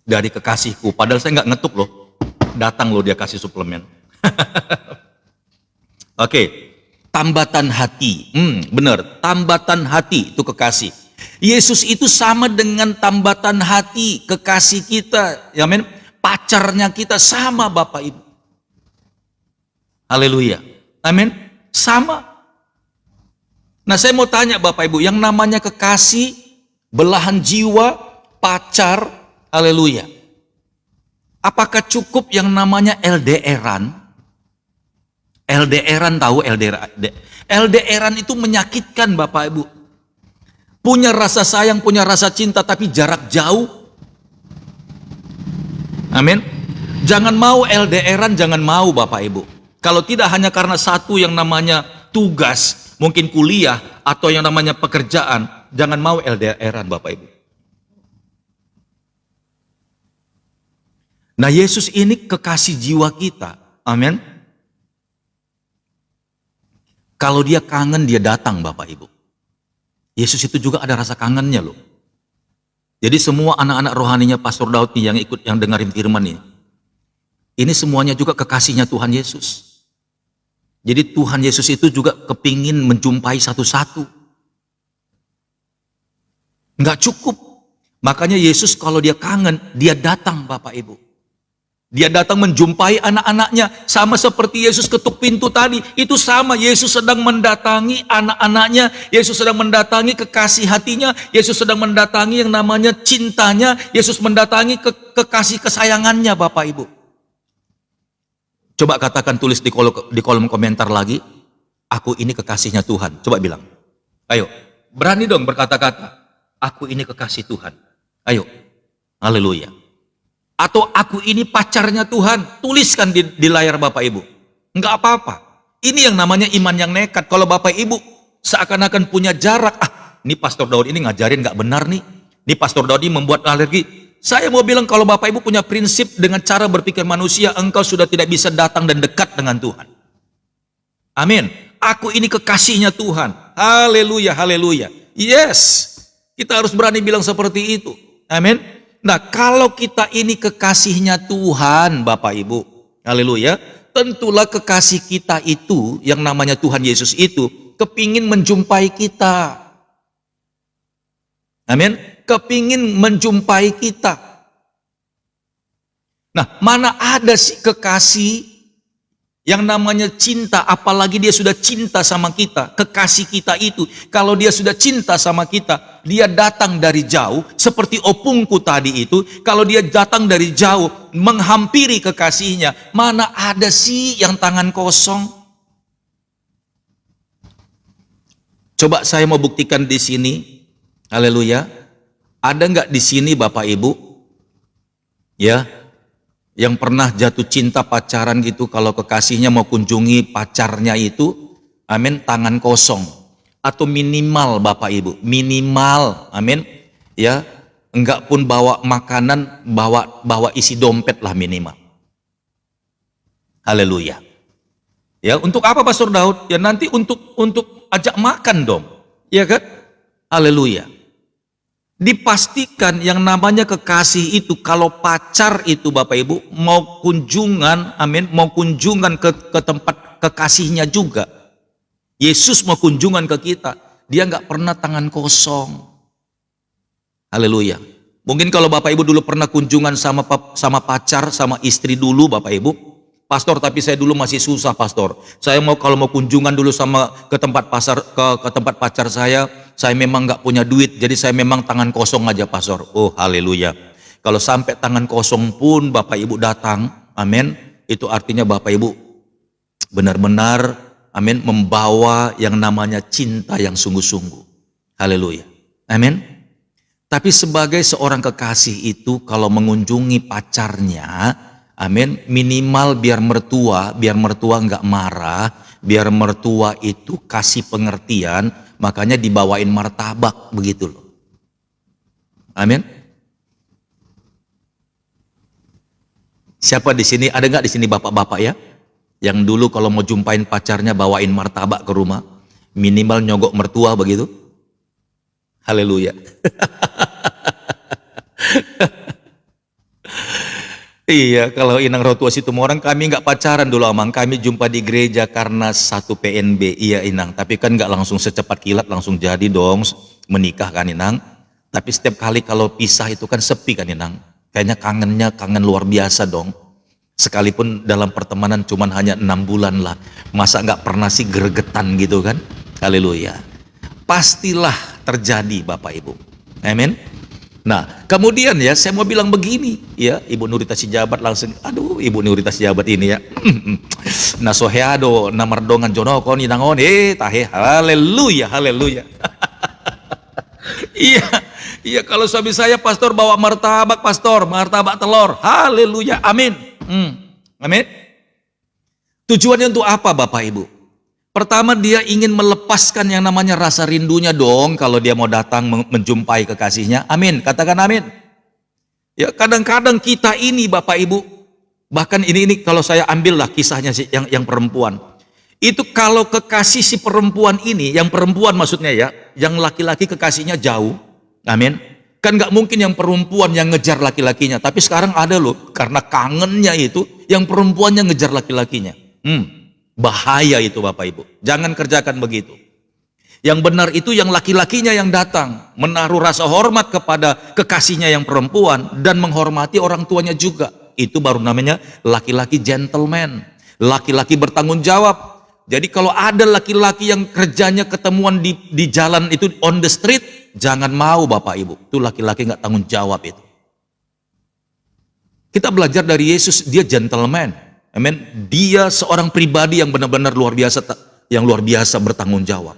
Dari kekasihku. Padahal saya nggak ngetuk loh. Datang loh dia kasih suplemen. Oke. Tambatan hati. Benar. Tambatan hati itu kekasih. Yesus itu sama dengan tambatan hati, kekasih kita, ya men, pacarnya kita sama Bapak Ibu. Haleluya. Amin. Sama. Nah, saya mau tanya Bapak Ibu, yang namanya kekasih, belahan jiwa, pacar, haleluya. Apakah cukup yang namanya LDRan? LDRan tahu LDRan? LDRan itu menyakitkan Bapak Ibu. Punya rasa sayang, punya rasa cinta, tapi jarak jauh. Amin. Jangan mau LDRan, jangan mau Bapak Ibu. Kalau tidak hanya karena satu yang namanya tugas, mungkin kuliah, atau yang namanya pekerjaan, jangan mau LDR-an Bapak Ibu. Nah, Yesus ini kekasih jiwa kita. Amin. Kalau dia kangen, dia datang Bapak Ibu. Yesus itu juga ada rasa kangennya loh. Jadi semua anak-anak rohaninya Pastor Daud nih yang ikut, yang dengerin firman ini semuanya juga kekasihnya Tuhan Yesus. Jadi Tuhan Yesus itu juga kepingin menjumpai satu-satu. Nggak cukup. Makanya Yesus kalau dia kangen, dia datang Bapak Ibu. Dia datang menjumpai anak-anaknya. Sama seperti Yesus ketuk pintu tadi. Itu sama, Yesus sedang mendatangi anak-anaknya. Yesus sedang mendatangi kekasih hatinya. Yesus sedang mendatangi yang namanya cintanya. Yesus mendatangi kekasih kesayangannya Bapak Ibu. Coba katakan, tulis di kolom komentar lagi. Aku ini kekasihnya Tuhan. Coba bilang. Ayo, berani dong berkata-kata. Aku ini kekasih Tuhan. Ayo, haleluya. Atau aku ini pacarnya Tuhan. Tuliskan di layar Bapak Ibu. Enggak apa-apa. Ini yang namanya iman yang nekat. Kalau Bapak Ibu seakan-akan punya jarak. Ini Pastor Daud ini ngajarin enggak benar nih. Ini Pastor Daud ini membuat alergi. Saya mau bilang, kalau Bapak Ibu punya prinsip dengan cara berpikir manusia, engkau sudah tidak bisa datang dan dekat dengan Tuhan. Amin. Aku ini kekasihnya Tuhan. Haleluya, haleluya. Yes. Kita harus berani bilang seperti itu. Amin. Nah, kalau kita ini kekasihnya Tuhan, Bapak Ibu, haleluya, tentulah kekasih kita itu, yang namanya Tuhan Yesus itu, kepingin menjumpai kita. Amin. Kepingin menjumpai kita. Nah, mana ada sih kekasih yang namanya cinta, apalagi dia sudah cinta sama kita. Kekasih kita itu, kalau dia sudah cinta sama kita, dia datang dari jauh, seperti opungku tadi itu. Kalau dia datang dari jauh, menghampiri kekasihnya, mana ada sih yang tangan kosong? Coba saya mau buktikan di sini. Haleluya. Ada nggak di sini Bapak Ibu, ya, yang pernah jatuh cinta pacaran gitu, kalau kekasihnya mau kunjungi pacarnya itu, amin, tangan kosong. Atau minimal Bapak Ibu, minimal, amin, ya, enggak pun bawa makanan, bawa isi dompet lah minimal. Haleluya. Ya, untuk apa Pastor Daud? Ya nanti untuk ajak makan dong. Ya kan? Haleluya. Dipastikan yang namanya kekasih itu, kalau pacar itu Bapak Ibu mau kunjungan, amin, mau kunjungan ke tempat kekasihnya juga. Yesus mau kunjungan ke kita, dia nggak pernah tangan kosong. Haleluya. Mungkin kalau Bapak Ibu dulu pernah kunjungan sama pacar, sama istri dulu Bapak Ibu, Pastor, tapi saya dulu masih susah Pastor. Saya kalau mau kunjungan dulu ke tempat tempat pacar saya memang nggak punya duit, jadi saya memang tangan kosong aja Pastor. Oh haleluya. Kalau sampai tangan kosong pun Bapak Ibu datang, amin, itu artinya Bapak Ibu benar-benar, amin, membawa yang namanya cinta yang sungguh-sungguh. Haleluya. Amin. Tapi sebagai seorang kekasih itu, kalau mengunjungi pacarnya, amin, minimal biar mertua nggak marah, biar mertua itu kasih pengertian, makanya dibawain martabak begitu loh. Amin. Siapa di sini, ada nggak di sini bapak-bapak ya, yang dulu kalau mau jumpain pacarnya bawain martabak ke rumah, minimal nyogok mertua begitu? Haleluya. Iya, kalau Inang Rotua Situmorang, kami nggak pacaran dulu Amang, kami jumpa di gereja karena satu PNB. Iya Inang, tapi kan nggak langsung secepat kilat langsung jadi dong menikah kan Inang. Tapi setiap kali kalau pisah itu kan sepi kan Inang, kayaknya kangen luar biasa dong. Sekalipun dalam pertemanan cuman hanya 6 bulan lah, masa nggak pernah sih gregetan gitu kan? Haleluya. Pastilah terjadi Bapak Ibu. Amin. Nah, kemudian ya saya mau bilang begini, ya, Ibu Nurita Sijabat langsung, aduh Ibu Nurita Sijabat ini ya. Nasoheado namardongan jonokon inangon tahe, haleluya, haleluya. Iya, iya, kalau suami saya Pastor bawa martabak Pastor, martabak telur, haleluya, amin. Amin. Tujuannya untuk apa Bapak Ibu? Pertama, dia ingin melepaskan yang namanya rasa rindunya dong kalau dia mau datang menjumpai kekasihnya. Amin, katakan amin. Ya, kadang-kadang kita ini Bapak Ibu, bahkan ini kalau saya ambil lah kisahnya yang perempuan. Itu kalau kekasih si perempuan ini, yang perempuan maksudnya ya, yang laki-laki kekasihnya jauh. Amin. Kan nggak mungkin yang perempuan yang ngejar laki-lakinya. Tapi sekarang ada loh, karena kangennya itu, yang perempuannya ngejar laki-lakinya. Bahaya itu Bapak Ibu. Jangan kerjakan begitu. Yang benar itu yang laki-lakinya yang datang, menaruh rasa hormat kepada kekasihnya yang perempuan dan menghormati orang tuanya juga. Itu baru namanya laki-laki gentleman, laki-laki bertanggung jawab. Jadi kalau ada laki-laki yang kerjanya ketemuan di jalan itu on the street, jangan mau Bapak Ibu. Itu laki-laki nggak tanggung jawab itu. Kita belajar dari Yesus, dia gentleman. Amin. Dia seorang pribadi yang benar-benar luar biasa bertanggung jawab.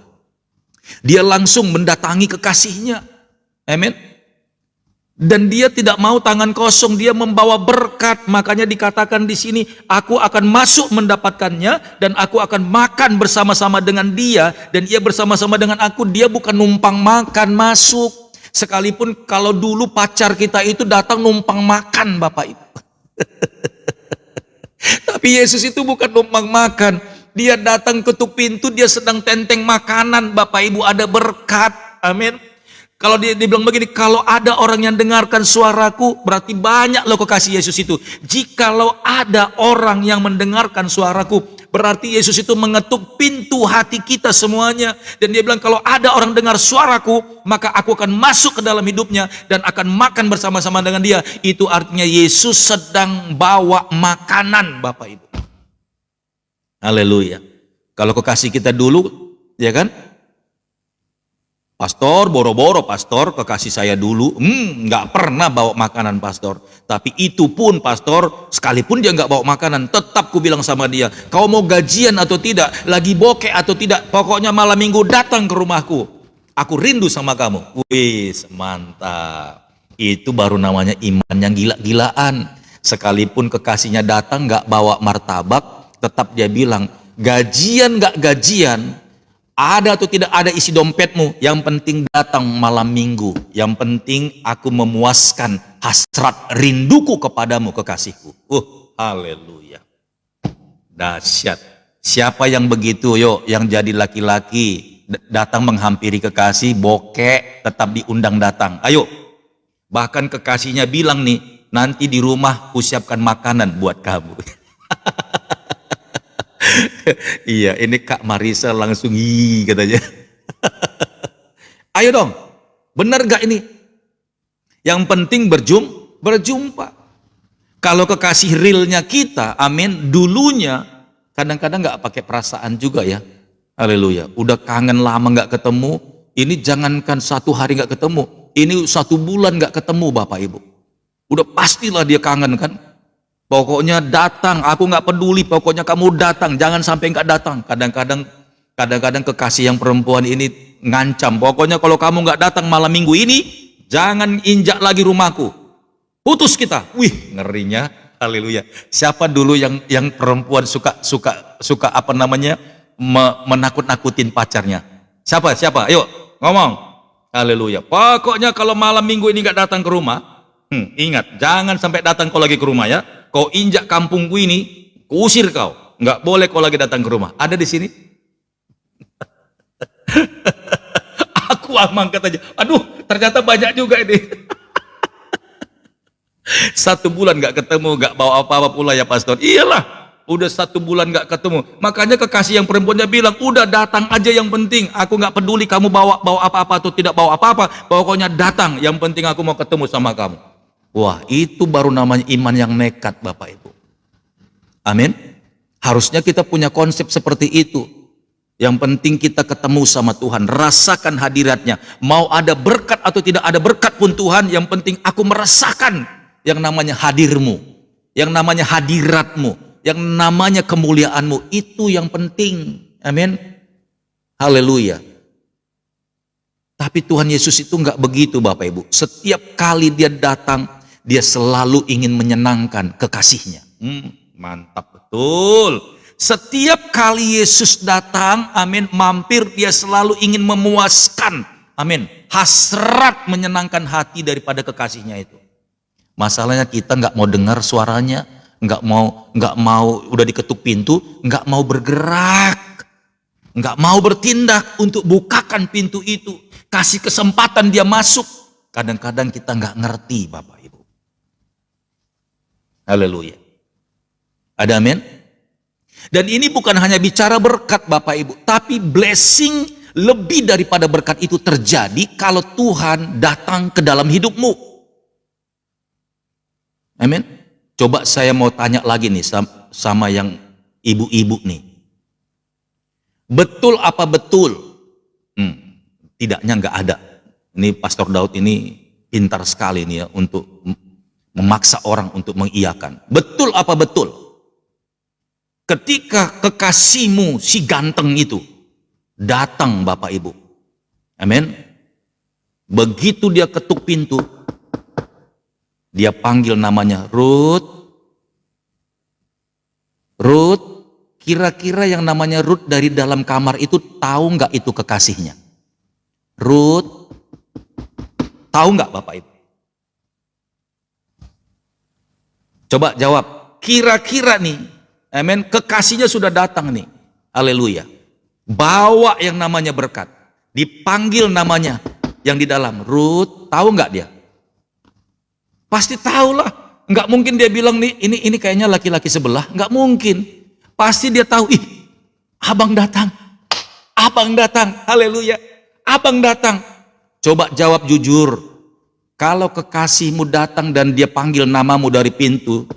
Dia langsung mendatangi kekasihnya. Amin. Dan dia tidak mau tangan kosong, dia membawa berkat. Makanya dikatakan di sini, aku akan masuk mendapatkannya dan aku akan makan bersama-sama dengan dia dan ia bersama-sama dengan aku. Dia bukan numpang makan masuk. Sekalipun kalau dulu pacar kita itu datang numpang makan Bapak Ibu. Tapi Yesus itu bukan numpang makan. Dia datang ketuk pintu, dia sedang tenteng makanan Bapak Ibu, ada berkat. Amin. Kalau dia bilang begini, kalau ada orang yang dengarkan suaraku, berarti banyak loh kekasih Yesus itu. Jikalau ada orang yang mendengarkan suaraku, berarti Yesus itu mengetuk pintu hati kita semuanya. Dan dia bilang, kalau ada orang dengar suaraku, maka aku akan masuk ke dalam hidupnya dan akan makan bersama-sama dengan dia. Itu artinya Yesus sedang bawa makanan Bapak Ibu. Haleluya. Kalau kekasih kita dulu, ya kan? Pastor, boro-boro pastor, kekasih saya dulu, nggak pernah bawa makanan pastor. Tapi itu pun pastor, sekalipun dia nggak bawa makanan, tetap ku bilang sama dia, kau mau gajian atau tidak, lagi bokeh atau tidak, pokoknya malam minggu datang ke rumahku. Aku rindu sama kamu. Wih, mantap. Itu baru namanya iman yang gila-gilaan. Sekalipun kekasihnya datang nggak bawa martabak, tetap dia bilang, gajian gak gajian, ada atau tidak ada isi dompetmu, yang penting datang malam minggu, yang penting aku memuaskan hasrat rinduku kepadamu kekasihku. Haleluya. Dahsyat. Siapa yang begitu? Yuk, yang jadi laki-laki datang menghampiri kekasih, bokek, tetap diundang datang. Ayo. Bahkan kekasihnya bilang nih, nanti di rumah kusiapkan makanan buat kamu. Iya, ini Kak Marisa langsung katanya. Ayo dong, benar gak ini? Yang penting berjumpa. Kalau kekasih realnya kita, amin, dulunya kadang-kadang gak pakai perasaan juga ya. Haleluya. Udah kangen lama gak ketemu, ini jangankan 1 hari gak ketemu, ini 1 bulan gak ketemu Bapak Ibu. Udah pastilah dia kangen kan. Pokoknya datang, aku nggak peduli, pokoknya kamu datang, jangan sampai nggak datang. Kadang-kadang kekasih yang perempuan ini ngancam, pokoknya kalau kamu nggak datang malam minggu ini, jangan injak lagi rumahku, putus kita. Wih, ngerinya, haleluya. Siapa dulu yang perempuan suka apa namanya, menakut-nakutin pacarnya? Siapa? Ayo ngomong, haleluya. Pokoknya kalau malam minggu ini nggak datang ke rumah, ingat, jangan sampai datang kau lagi ke rumah ya. Kau injak kampungku ini, kuusir kau. Nggak boleh kau lagi datang ke rumah. Ada di sini? Aku angkat aja. Aduh, ternyata banyak juga ini. 1 bulan nggak ketemu, nggak bawa apa-apa pula ya pastor. Iyalah, udah 1 bulan nggak ketemu. Makanya kekasih yang perempuannya bilang, udah datang aja yang penting. Aku nggak peduli kamu bawa apa-apa atau tidak bawa apa-apa. Pokoknya datang. Yang penting aku mau ketemu sama kamu. Wah, itu baru namanya iman yang nekat Bapak Ibu. Amin. Harusnya kita punya konsep seperti itu. Yang penting kita ketemu sama Tuhan, rasakan hadiratnya. Mau ada berkat atau tidak ada berkat pun Tuhan, yang penting aku merasakan yang namanya hadirmu, yang namanya hadiratmu, yang namanya kemuliaanmu. Itu yang penting. Amin. Haleluya. Tapi Tuhan Yesus itu nggak begitu Bapak Ibu. Setiap kali dia datang, dia selalu ingin menyenangkan kekasihnya. Mantap betul. Setiap kali Yesus datang, amin, mampir, dia selalu ingin memuaskan, amin, hasrat menyenangkan hati daripada kekasihnya itu. Masalahnya kita nggak mau dengar suaranya, nggak mau udah diketuk pintu, nggak mau bergerak, nggak mau bertindak untuk bukakan pintu itu, kasih kesempatan dia masuk. Kadang-kadang kita nggak ngerti, Bapak Ibu. Haleluya. Ada amin? Dan ini bukan hanya bicara berkat, Bapak Ibu, tapi blessing lebih daripada berkat itu terjadi kalau Tuhan datang ke dalam hidupmu. Amin. Coba saya mau tanya lagi nih sama yang ibu-ibu nih. Betul apa betul? Tidaknya nggak ada. Ini Pastor Daud ini pintar sekali nih ya untuk memaksa orang untuk mengiyakan. Betul apa betul? Ketika kekasihmu si ganteng itu datang, Bapak Ibu. Amin. Begitu dia ketuk pintu, dia panggil namanya Ruth. Ruth, kira-kira yang namanya Ruth dari dalam kamar itu tahu nggak itu kekasihnya? Ruth, tahu nggak Bapak Ibu? Coba jawab. Kira-kira nih, amin, kekasihnya sudah datang nih. Haleluya. Bawa yang namanya berkat. Dipanggil namanya yang di dalam. Ruth, tahu nggak dia? Pasti tahu lah. Nggak mungkin dia bilang nih, ini kayaknya laki-laki sebelah. Nggak mungkin. Pasti dia tahu, ih, abang datang. Abang datang. Haleluya. Abang datang. Coba jawab jujur. Kalau kekasihmu datang dan dia panggil namamu dari pintu,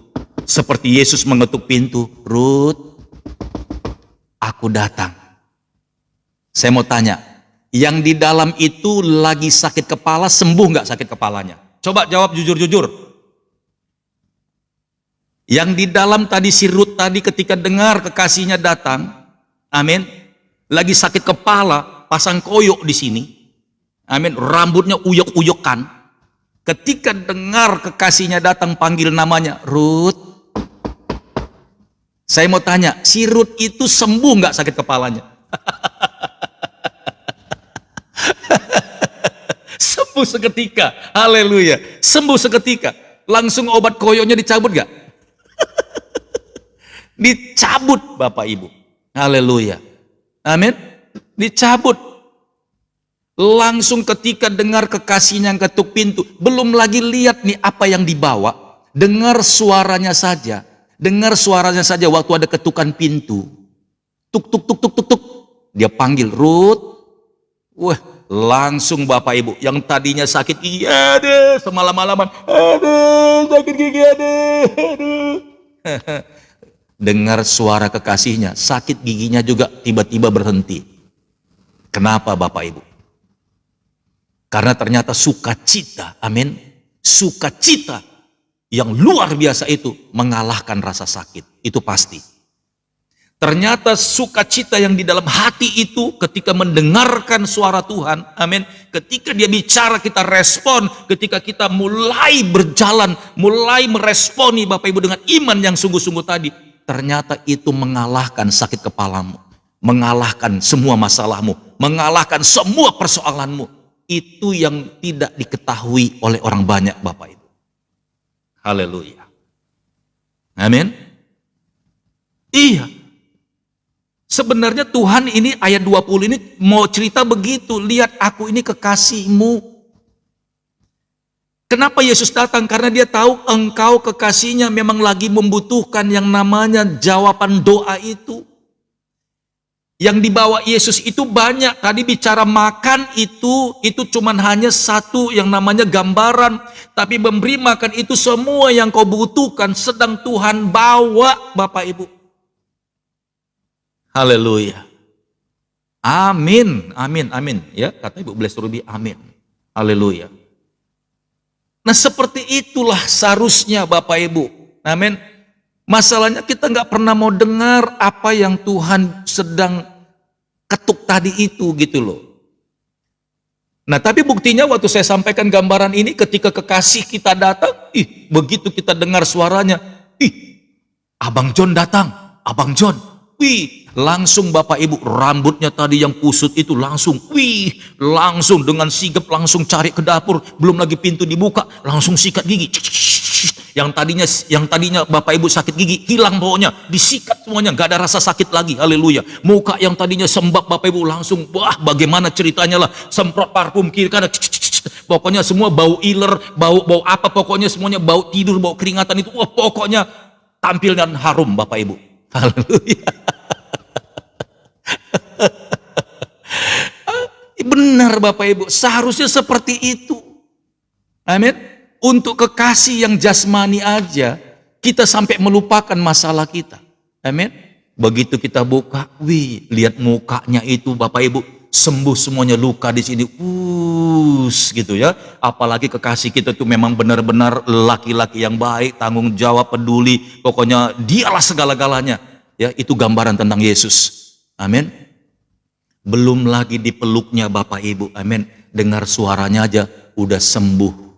seperti Yesus mengetuk pintu, Ruth, aku datang. Saya mau tanya, yang di dalam itu lagi sakit kepala, sembuh nggak sakit kepalanya? Coba jawab jujur-jujur. Yang di dalam tadi si Ruth tadi ketika dengar kekasihnya datang, amin, lagi sakit kepala, pasang koyok di sini, amin, rambutnya uyuk-uyukan. Ketika dengar kekasihnya datang panggil namanya Ruth, saya mau tanya, si Ruth itu sembuh nggak sakit kepalanya? Sembuh seketika, haleluya, sembuh seketika. Langsung obat koyoknya dicabut nggak? Dicabut, Bapak Ibu, haleluya, amin, dicabut. Langsung ketika dengar kekasihnya yang ketuk pintu, belum lagi lihat nih apa yang dibawa, dengar suaranya saja waktu ada ketukan pintu, tuk tuk tuk tuk tuk tuk, dia panggil Ruth. Wah, langsung Bapak Ibu yang tadinya sakit gigi, aduh, semalam-malaman, aduh, sakit gigi, aduh. Dengar suara kekasihnya, sakit giginya juga tiba-tiba berhenti. Kenapa Bapak Ibu? Karena ternyata sukacita, amin, sukacita yang luar biasa itu mengalahkan rasa sakit, itu pasti. Ternyata sukacita yang di dalam hati itu ketika mendengarkan suara Tuhan, amin, ketika dia bicara kita respon, ketika kita mulai berjalan, mulai meresponi Bapak Ibu dengan iman yang sungguh-sungguh tadi, ternyata itu mengalahkan sakit kepalamu, mengalahkan semua masalahmu, mengalahkan semua persoalanmu. Itu yang tidak diketahui oleh orang banyak Bapak Ibu. Haleluya. Amin. Iya. Sebenarnya Tuhan ini ayat 20 ini mau cerita begitu. Lihat aku ini kekasihmu. Kenapa Yesus datang? Karena dia tahu engkau kekasihnya memang lagi membutuhkan yang namanya jawaban doa itu. Yang dibawa Yesus itu banyak. Tadi bicara makan itu cuman hanya satu yang namanya gambaran. Tapi memberi makan itu semua yang kau butuhkan sedang Tuhan bawa Bapak Ibu. Haleluya. Amin, amin, amin. Ya, kata Ibu Bless Ruby, amin. Haleluya. Nah seperti itulah seharusnya Bapak Ibu. Amin. Masalahnya kita nggak pernah mau dengar apa yang Tuhan sedang ketuk tadi itu gitu loh. Nah tapi buktinya waktu saya sampaikan gambaran ini ketika kekasih kita datang, begitu kita dengar suaranya, Abang John datang, Abang John. Wih, langsung Bapak Ibu, rambutnya tadi yang kusut itu langsung, langsung dengan sigap langsung cari ke dapur, belum lagi pintu dibuka, langsung sikat gigi. Yang tadinya Bapak Ibu sakit gigi hilang pokoknya, disikat semuanya, nggak ada rasa sakit lagi. Haleluya. Muka yang tadinya sembab Bapak Ibu langsung, wah bagaimana ceritanya lah, semprot parfum kiri kanan, pokoknya semua bau iler, bau apa, pokoknya semuanya bau tidur, bau keringatan itu, wah pokoknya tampil dan harum Bapak Ibu. Haleluya. Benar Bapak Ibu, seharusnya seperti itu. Amin. Untuk kekasih yang jasmani aja, kita sampai melupakan masalah kita. Amin. Begitu kita buka, lihat mukanya itu Bapak Ibu, sembuh semuanya, luka di sini, gitu ya. Apalagi kekasih kita itu memang benar-benar laki-laki yang baik, tanggung jawab, peduli, pokoknya dialah segala-galanya. Ya, itu gambaran tentang Yesus. Amin. Belum lagi dipeluknya Bapak Ibu, amin. Dengar suaranya aja udah sembuh.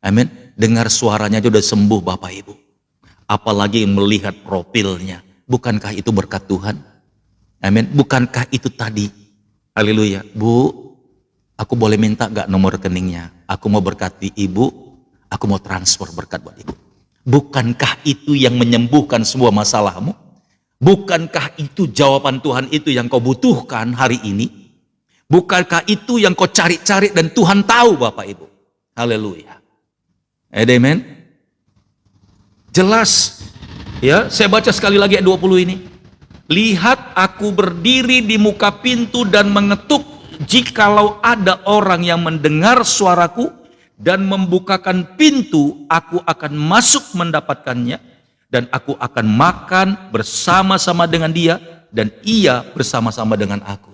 Amin. Dengar suaranya aja udah sembuh Bapak Ibu. Apalagi melihat profilnya. Bukankah itu berkat Tuhan? Amin. Bukankah itu tadi? Haleluya. Bu, aku boleh minta gak nomor rekeningnya? Aku mau berkati ibu, aku mau transfer berkat buat ibu. Bukankah itu yang menyembuhkan semua masalahmu? Bukankah itu jawaban Tuhan itu yang kau butuhkan hari ini? Bukankah itu yang kau cari-cari dan Tuhan tahu Bapak Ibu? Haleluya. Amen. Jelas. Ya, saya baca sekali lagi ayat 20 ini. Lihat, aku berdiri di muka pintu dan mengetuk. Jikalau ada orang yang mendengar suaraku dan membukakan pintu, aku akan masuk mendapatkannya. Dan aku akan makan bersama-sama dengan dia, dan ia bersama-sama dengan aku.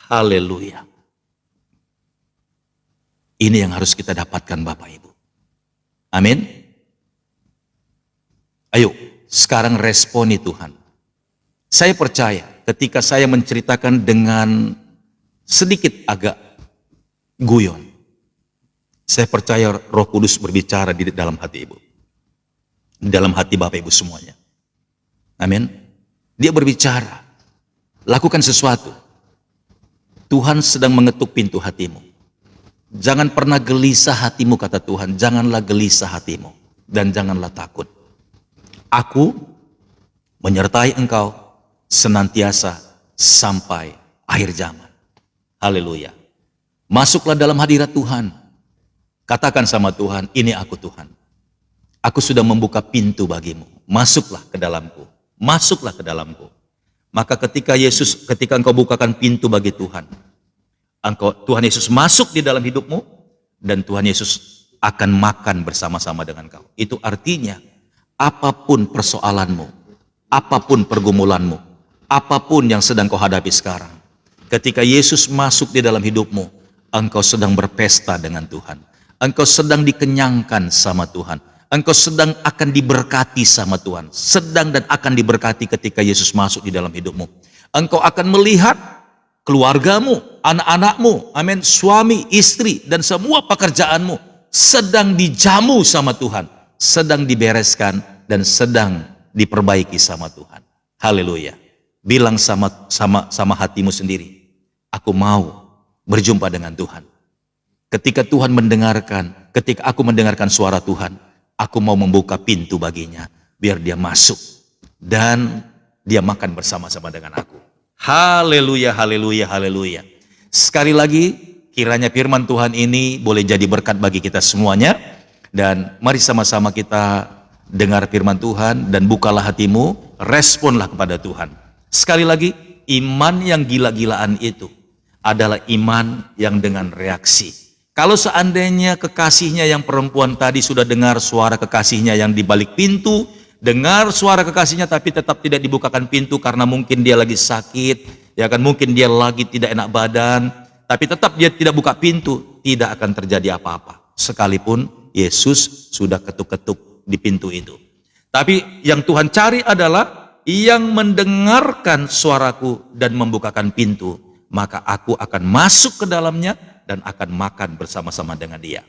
Haleluya. Ini yang harus kita dapatkan Bapak Ibu. Amin. Ayo, sekarang responi Tuhan. Saya percaya ketika saya menceritakan dengan sedikit agak guyon, saya percaya Roh Kudus berbicara di dalam hati Ibu. Dalam hati Bapak Ibu semuanya. Amin. Dia berbicara. Lakukan sesuatu. Tuhan sedang mengetuk pintu hatimu. Jangan pernah gelisah hatimu, kata Tuhan. Janganlah gelisah hatimu. Dan janganlah takut. Aku menyertai engkau senantiasa sampai akhir zaman. Haleluya. Masuklah dalam hadirat Tuhan. Katakan sama Tuhan, ini aku Tuhan. Aku sudah membuka pintu bagimu. Masuklah ke dalamku. Masuklah ke dalamku. Maka ketika engkau bukakan pintu bagi Tuhan, Tuhan Yesus masuk di dalam hidupmu, dan Tuhan Yesus akan makan bersama-sama dengan kau. Itu artinya, apapun persoalanmu, apapun pergumulanmu, apapun yang sedang kau hadapi sekarang, ketika Yesus masuk di dalam hidupmu, engkau sedang berpesta dengan Tuhan. Engkau sedang dikenyangkan sama Tuhan. Engkau sedang akan diberkati sama Tuhan. Sedang dan akan diberkati ketika Yesus masuk di dalam hidupmu. Engkau akan melihat keluargamu, anak-anakmu, amin, suami, istri, dan semua pekerjaanmu sedang dijamu sama Tuhan. Sedang dibereskan dan sedang diperbaiki sama Tuhan. Haleluya. Bilang sama hatimu sendiri, aku mau berjumpa dengan Tuhan. Ketika Tuhan mendengarkan, ketika aku mendengarkan suara Tuhan, aku mau membuka pintu baginya, biar dia masuk dan dia makan bersama-sama dengan aku. Haleluya, haleluya, haleluya. Sekali lagi, kiranya firman Tuhan ini boleh jadi berkat bagi kita semuanya. Dan mari sama-sama kita dengar firman Tuhan dan bukalah hatimu, responlah kepada Tuhan. Sekali lagi, iman yang gila-gilaan itu adalah iman yang dengan reaksi. Kalau seandainya kekasihnya yang perempuan tadi sudah dengar suara kekasihnya yang di balik pintu, dengar suara kekasihnya tapi tetap tidak dibukakan pintu karena mungkin dia lagi sakit, ya kan, mungkin dia lagi tidak enak badan, tapi tetap dia tidak buka pintu, tidak akan terjadi apa-apa. Sekalipun Yesus sudah ketuk-ketuk di pintu itu. Tapi yang Tuhan cari adalah yang mendengarkan suaraku dan membukakan pintu, maka aku akan masuk ke dalamnya dan akan makan bersama-sama dengan dia.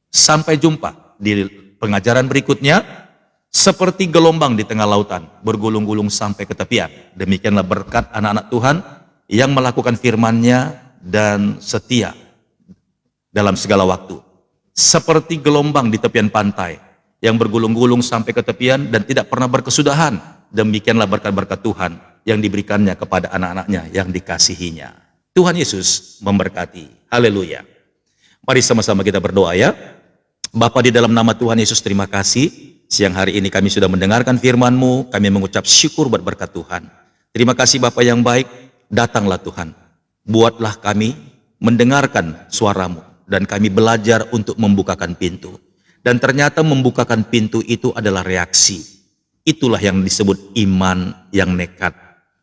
Sampai jumpa di pengajaran berikutnya. seperti gelombang di tengah lautan, bergulung-gulung sampai ke tepian. Demikianlah berkat anak-anak Tuhan yang melakukan firman-Nya dan setia dalam segala waktu. Seperti gelombang di tepian pantai, yang bergulung-gulung sampai ke tepian dan tidak pernah berkesudahan. Demikianlah berkat-berkat Tuhan yang diberikannya kepada anak-anaknya yang dikasihinya. Tuhan Yesus memberkati. Haleluya. Mari sama-sama kita berdoa ya. Bapa, di dalam nama Tuhan Yesus, terima kasih. Siang hari ini kami sudah mendengarkan firman-Mu, kami mengucap syukur buat berkat Tuhan. Terima kasih Bapa yang baik, datanglah Tuhan. Buatlah kami mendengarkan suara-Mu, dan kami belajar untuk membukakan pintu. Dan ternyata membukakan pintu itu adalah reaksi. Itulah yang disebut iman yang nekat,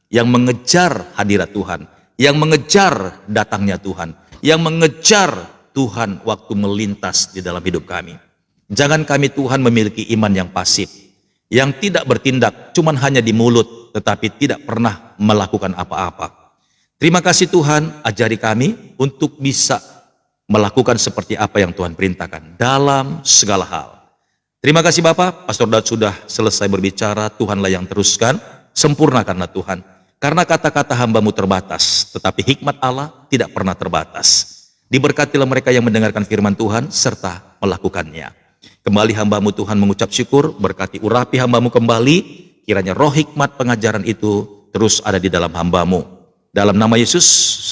yang mengejar hadirat Tuhan, yang mengejar datangnya Tuhan, yang mengejar Tuhan waktu melintas di dalam hidup kami. Jangan kami Tuhan memiliki iman yang pasif, yang tidak bertindak, cuman hanya di mulut, tetapi tidak pernah melakukan apa-apa. Terima kasih Tuhan, ajari kami untuk bisa melakukan seperti apa yang Tuhan perintahkan dalam segala hal. Terima kasih Bapak, Pastor Daud sudah selesai berbicara, Tuhanlah yang teruskan, sempurnakanlah Tuhan. Karena kata-kata hamba-Mu terbatas, tetapi hikmat Allah tidak pernah terbatas. Diberkatilah mereka yang mendengarkan firman Tuhan, serta melakukannya. Kembali hamba-Mu Tuhan mengucap syukur, berkati urapi hamba-Mu kembali, kiranya roh hikmat pengajaran itu terus ada di dalam hamba-Mu. Dalam nama Yesus,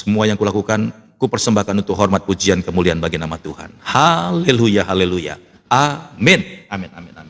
semua yang kulakukan, kupersembahkan untuk hormat, pujian, kemuliaan bagi nama Tuhan. Haleluya, haleluya. Amin. Amin, amin, amin.